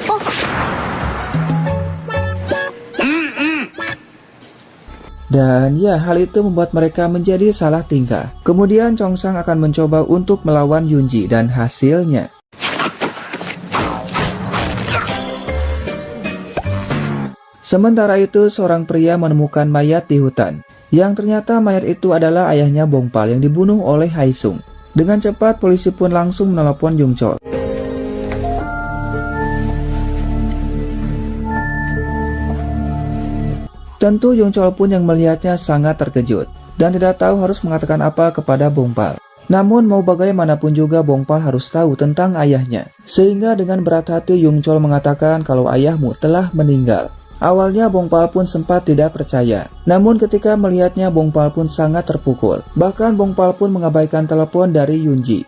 Dan ya hal itu membuat mereka menjadi salah tingkah. Kemudian Chongsang akan mencoba untuk melawan Yunji dan hasilnya sementara itu seorang pria menemukan mayat di hutan. Yang ternyata mayat itu adalah ayahnya Bongpal yang dibunuh oleh Haesung. Dengan cepat polisi pun langsung menelepon Yongchol. Tentu Yongchol pun yang melihatnya sangat terkejut dan tidak tahu harus mengatakan apa kepada Bongpal. Namun mau bagaimanapun juga Bongpal harus tahu tentang ayahnya. Sehingga dengan berat hati Yongchol mengatakan kalau ayahmu telah meninggal. Awalnya Bongpal pun sempat tidak percaya. Namun ketika melihatnya Bongpal pun sangat terpukul. Bahkan Bongpal pun mengabaikan telepon dari Yunji.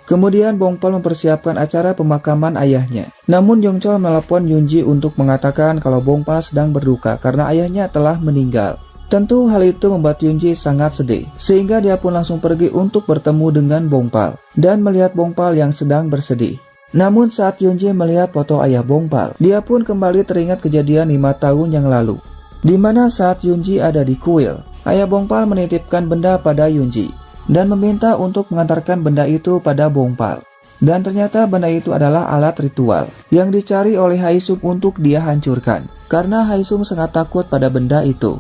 Kemudian Bongpal mempersiapkan acara pemakaman ayahnya. Namun Yongchol menelepon Yunji untuk mengatakan kalau Bongpal sedang berduka karena ayahnya telah meninggal. Tentu hal itu membuat Yunji sangat sedih, sehingga dia pun langsung pergi untuk bertemu dengan Bongpal dan melihat Bongpal yang sedang bersedih. Namun saat Yunji melihat foto ayah Bongpal, dia pun kembali teringat kejadian 5 tahun yang lalu, di mana saat Yunji ada di kuil, ayah Bongpal menitipkan benda pada Yunji dan meminta untuk mengantarkan benda itu pada Bongpal. Dan ternyata benda itu adalah alat ritual yang dicari oleh Haesung untuk dia hancurkan, karena Haesung sangat takut pada benda itu.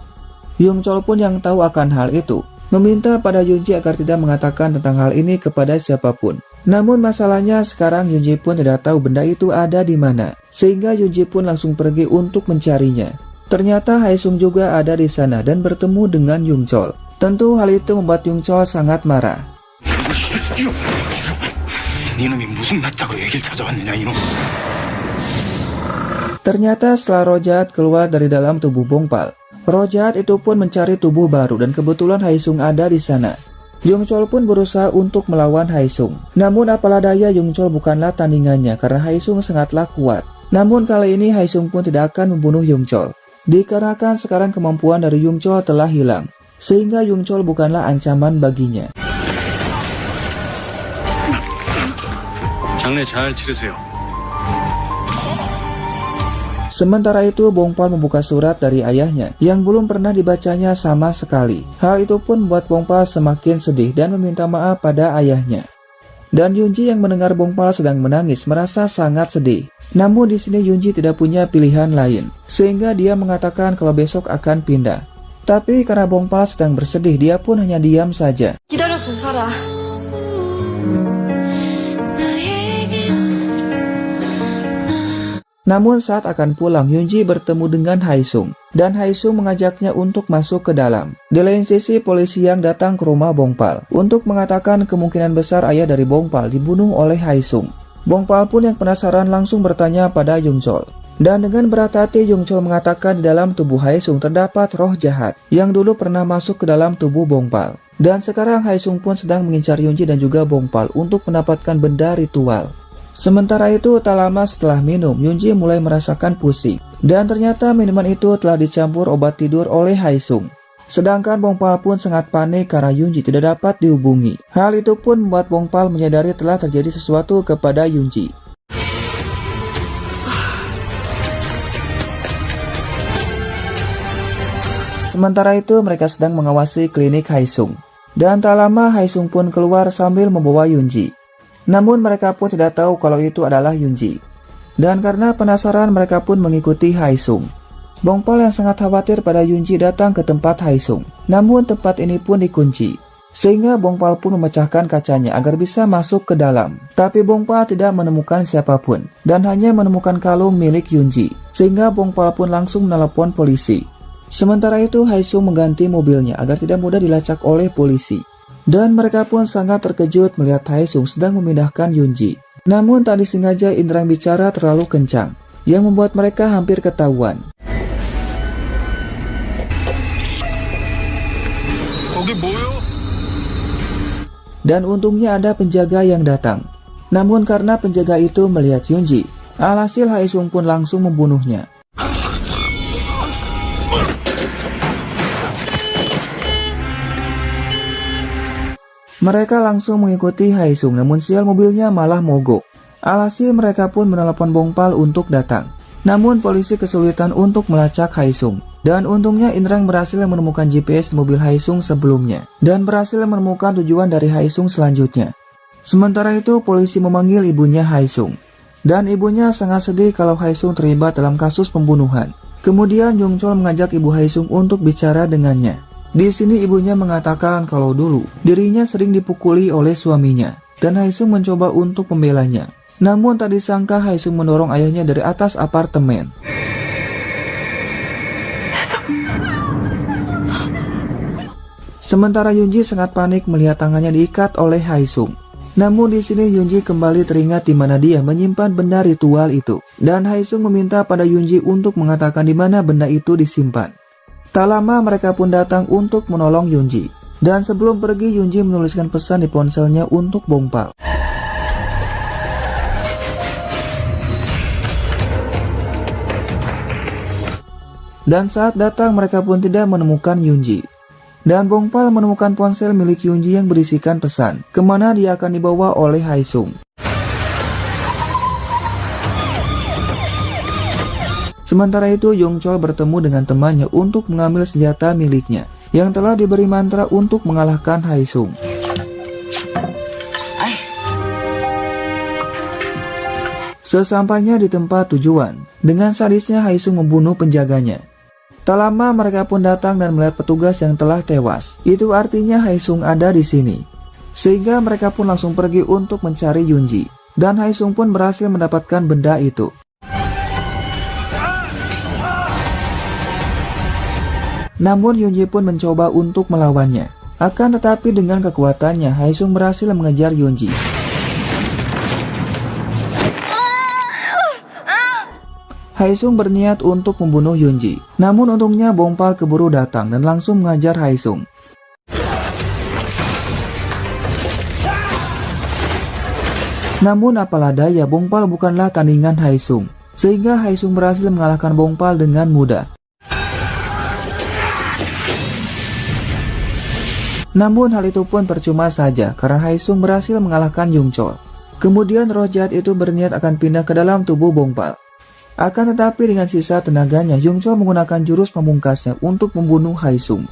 Yongchol pun yang tahu akan hal itu, meminta pada Yunji agar tidak mengatakan tentang hal ini kepada siapapun. Namun masalahnya sekarang Yunji pun tidak tahu benda itu ada di mana, sehingga Yunji pun langsung pergi untuk mencarinya. Ternyata Haesung juga ada di sana dan bertemu dengan Yongchol. Tentu hal itu membuat Yongchol sangat marah. Ternyata setelah roh jahat keluar dari dalam tubuh Bongpal, Roh jahat itu pun mencari tubuh baru dan kebetulan Haesung ada di sana. Yung Chol pun berusaha untuk melawan Haesung. Namun apalah daya, Yung Chol bukanlah tandingannya karena Haesung sangatlah kuat. Namun kali ini Haesung pun tidak akan membunuh Yung Chol. Dikarenakan sekarang kemampuan dari Yung Chol telah hilang, sehingga Yung Chol bukanlah ancaman baginya. 장례 잘 치르세요. Sementara itu, Bongpal membuka surat dari ayahnya yang belum pernah dibacanya sama sekali. Hal itu pun membuat Bongpal semakin sedih dan meminta maaf pada ayahnya. Dan Yunji yang mendengar Bongpal sedang menangis merasa sangat sedih. Namun di sini Yunji tidak punya pilihan lain, sehingga dia mengatakan kalau besok akan pindah. Tapi karena Bongpal sedang bersedih, dia pun hanya diam saja. 기다려 봉팔아. Namun saat akan pulang, Yunji bertemu dengan Haesung, dan Haesung mengajaknya untuk masuk ke dalam. Di lain sisi, polisi yang datang ke rumah Bongpal untuk mengatakan kemungkinan besar ayah dari Bongpal dibunuh oleh Haesung. Bongpal pun yang penasaran langsung bertanya pada Yung Chol. Dan dengan berat hati, Yung Chol mengatakan di dalam tubuh Haesung terdapat roh jahat yang dulu pernah masuk ke dalam tubuh Bongpal. Dan sekarang Haesung pun sedang mengincar Yunji dan juga Bongpal untuk mendapatkan benda ritual. Sementara itu, tak lama setelah minum, Yunji mulai merasakan pusing. Dan ternyata minuman itu telah dicampur obat tidur oleh Haesung. Sedangkan Bongpal pun sangat panik karena Yunji tidak dapat dihubungi. Hal itu pun membuat Bongpal menyadari telah terjadi sesuatu kepada Yunji. Sementara itu, mereka sedang mengawasi klinik Haesung. Dan tak lama Haesung pun keluar sambil membawa Yunji. Namun mereka pun tidak tahu kalau itu adalah Yunji. Dan karena penasaran, mereka pun mengikuti Haesung. Bongpal yang sangat khawatir pada Yunji datang ke tempat Haesung. Namun tempat ini pun dikunci, sehingga Bongpal pun memecahkan kacanya agar bisa masuk ke dalam. Tapi Bongpal tidak menemukan siapapun dan hanya menemukan kalung milik Yunji, sehingga Bongpal pun langsung menelepon polisi. Sementara itu Haesung mengganti mobilnya agar tidak mudah dilacak oleh polisi. Dan mereka pun sangat terkejut melihat Haesung sedang memindahkan Yunji. Namun tak disengaja indera bicara terlalu kencang, yang membuat mereka hampir ketahuan. Dan untungnya ada penjaga yang datang. Namun karena penjaga itu melihat Yunji, alhasil Haesung pun langsung membunuhnya. Mereka langsung mengikuti Haesung, namun sial mobilnya malah mogok. Alhasil mereka pun menelepon Bongpal untuk datang. Namun polisi kesulitan untuk melacak Haesung. Dan untungnya Inrang berhasil menemukan GPS di mobil Haesung sebelumnya. Dan berhasil menemukan tujuan dari Haesung selanjutnya. Sementara itu polisi memanggil ibunya Haesung. Dan ibunya sangat sedih kalau Haesung terlibat dalam kasus pembunuhan. Kemudian Yung Chol mengajak ibu Haesung untuk bicara dengannya. Di sini ibunya mengatakan kalau dulu dirinya sering dipukuli oleh suaminya dan Haesung mencoba untuk membelanya. Namun tak disangka Haesung mendorong ayahnya dari atas apartemen. Sementara Yunji sangat panik melihat tangannya diikat oleh Haesung. Namun di sini Yunji kembali teringat di mana dia menyimpan benda ritual itu dan Haesung meminta pada Yunji untuk mengatakan di mana benda itu disimpan. Tak lama mereka pun datang untuk menolong Yunji. Dan sebelum pergi, Yunji menuliskan pesan di ponselnya untuk Bongpal. Dan saat datang mereka pun tidak menemukan Yunji. Dan Bongpal menemukan ponsel milik Yunji yang berisikan pesan kemana dia akan dibawa oleh Haesung. Sementara itu, Yung Chol bertemu dengan temannya untuk mengambil senjata miliknya yang telah diberi mantra untuk mengalahkan Haesung. Sesampainya di tempat tujuan, dengan sadisnya Haesung membunuh penjaganya. Tak lama mereka pun datang dan melihat petugas yang telah tewas. Itu artinya Haesung ada di sini. Sehingga mereka pun langsung pergi untuk mencari Yunji. Dan Haesung pun berhasil mendapatkan benda itu. Namun Yunji pun mencoba untuk melawannya. Akan tetapi dengan kekuatannya, Haesung berhasil mengejar Yunji. Haesung berniat untuk membunuh Yunji. Namun untungnya Bongpal keburu datang dan langsung mengajar Haesung. Namun apalah daya, Bongpal bukanlah tandingan Haesung, sehingga Haesung berhasil mengalahkan Bongpal dengan mudah. Namun hal itu pun percuma saja karena Haesung berhasil mengalahkan Yungchol. Kemudian roh jahat itu berniat akan pindah ke dalam tubuh Bongpal. Akan tetapi dengan sisa tenaganya, Yungchol menggunakan jurus pamungkasnya untuk membunuh Haesung.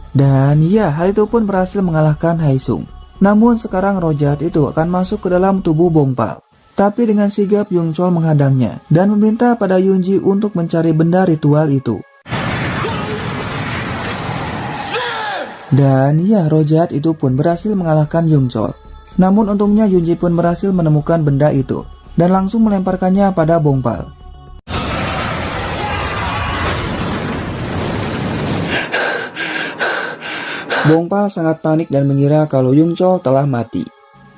Dan ya, hal itu pun berhasil mengalahkan Haesung. Namun sekarang roh jahat itu akan masuk ke dalam tubuh Bongpal. Tapi dengan sigap Yungchol menghadangnya dan meminta pada Yunji untuk mencari benda ritual itu. Dan ya, roh jahat itu pun berhasil mengalahkan Yungchol. Namun untungnya Yunji pun berhasil menemukan benda itu dan langsung melemparkannya pada Bongpal. Bongpal sangat panik dan mengira kalau Yungchol telah mati.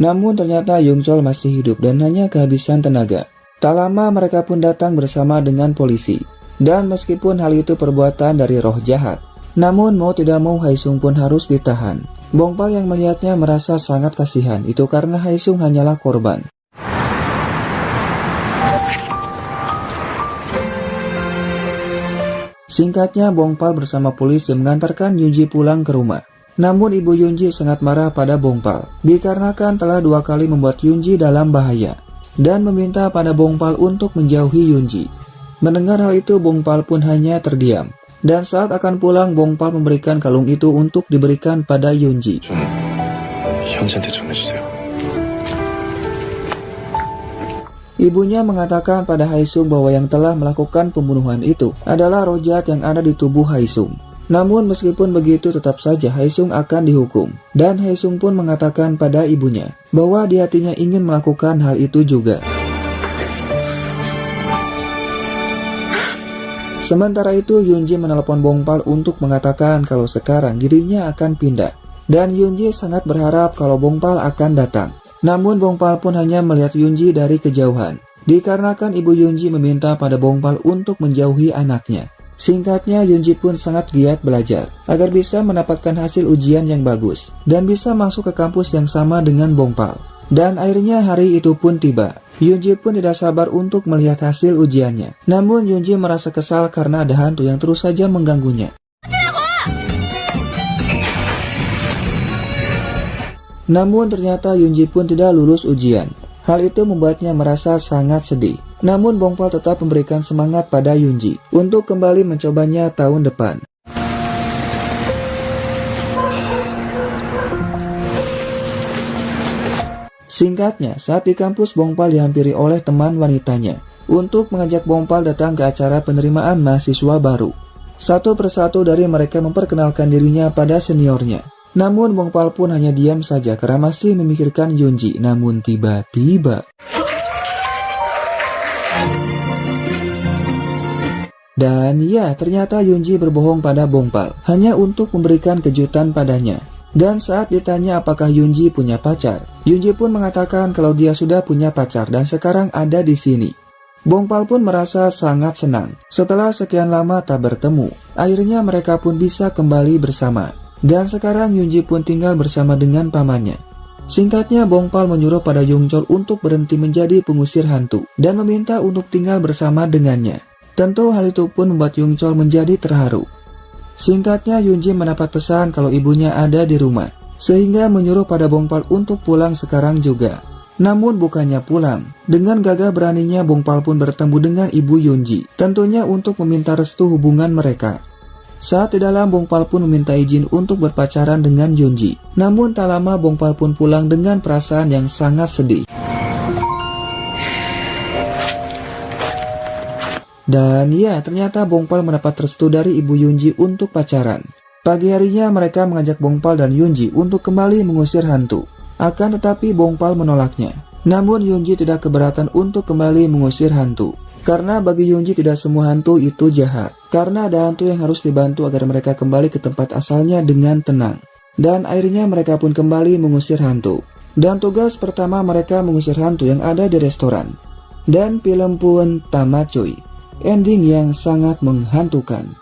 Namun ternyata Yungchol masih hidup dan hanya kehabisan tenaga. Tak lama mereka pun datang bersama dengan polisi. Dan meskipun hal itu perbuatan dari roh jahat, namun mau tidak mau Haesung pun harus ditahan. Bongpal yang melihatnya merasa sangat kasihan, itu karena Haesung hanyalah korban. Singkatnya, Bongpal bersama polisi mengantarkan Yunji pulang ke rumah. Namun ibu Yunji sangat marah pada Bongpal, dikarenakan telah 2 kali membuat Yunji dalam bahaya, dan meminta pada Bongpal untuk menjauhi Yunji. Mendengar hal itu, Bongpal pun hanya terdiam. Dan saat akan pulang, Bongpal memberikan kalung itu untuk diberikan pada Yunji. Ibunya mengatakan pada Haesung bahwa yang telah melakukan pembunuhan itu adalah roh jahat yang ada di tubuh Haesung. Namun meskipun begitu tetap saja Haesung akan dihukum. Dan Haesung pun mengatakan pada ibunya bahwa di hatinya ingin melakukan hal itu juga. Sementara itu Yunji menelepon Bongpal untuk mengatakan kalau sekarang dirinya akan pindah. Dan Yunji sangat berharap kalau Bongpal akan datang. Namun Bongpal pun hanya melihat Yunji dari kejauhan. Dikarenakan ibu Yunji meminta pada Bongpal untuk menjauhi anaknya. Singkatnya, Yunji pun sangat giat belajar agar bisa mendapatkan hasil ujian yang bagus dan bisa masuk ke kampus yang sama dengan Bongpal. Dan akhirnya hari itu pun tiba. Yunji pun tidak sabar untuk melihat hasil ujiannya. Namun Yunji merasa kesal karena ada hantu yang terus saja mengganggunya. Namun ternyata Yunji pun tidak lulus ujian. Hal itu membuatnya merasa sangat sedih. Namun Bongpal tetap memberikan semangat pada Yunji untuk kembali mencobanya tahun depan. Singkatnya, saat di kampus Bongpal dihampiri oleh teman wanitanya untuk mengajak Bongpal datang ke acara penerimaan mahasiswa baru. Satu persatu dari mereka memperkenalkan dirinya pada seniornya. Namun Bongpal pun hanya diam saja karena masih memikirkan Yunji. Namun tiba-tiba dan ya, ternyata Yunji berbohong pada Bongpal hanya untuk memberikan kejutan padanya. Dan saat ditanya apakah Yunji punya pacar, Yunji pun mengatakan kalau dia sudah punya pacar dan sekarang ada di sini. Bongpal pun merasa sangat senang. Setelah sekian lama tak bertemu, akhirnya mereka pun bisa kembali bersama. Dan sekarang Yunji pun tinggal bersama dengan pamannya. Singkatnya, Bongpal menyuruh pada Yungchol untuk berhenti menjadi pengusir hantu dan meminta untuk tinggal bersama dengannya. Tentu hal itu pun membuat Yungchol menjadi terharu. Singkatnya, Yunji mendapat pesan kalau ibunya ada di rumah, sehingga menyuruh pada Bongpal untuk pulang sekarang juga. Namun bukannya pulang, dengan gagah beraninya Bongpal pun bertemu dengan ibu Yunji, tentunya untuk meminta restu hubungan mereka. Saat di dalam, Bongpal pun meminta izin untuk berpacaran dengan Yunji. Namun tak lama Bongpal pun pulang dengan perasaan yang sangat sedih. Dan ya, ternyata Bongpal mendapat restu dari ibu Yunji untuk pacaran. Pagi harinya mereka mengajak Bongpal dan Yunji untuk kembali mengusir hantu. Akan tetapi Bongpal menolaknya. Namun Yunji tidak keberatan untuk kembali mengusir hantu. Karena bagi Yunji tidak semua hantu itu jahat. Karena ada hantu yang harus dibantu agar mereka kembali ke tempat asalnya dengan tenang. Dan akhirnya mereka pun kembali mengusir hantu. Dan tugas pertama mereka mengusir hantu yang ada di restoran. Dan film pun tamat cuy. Ending yang sangat menghantukan.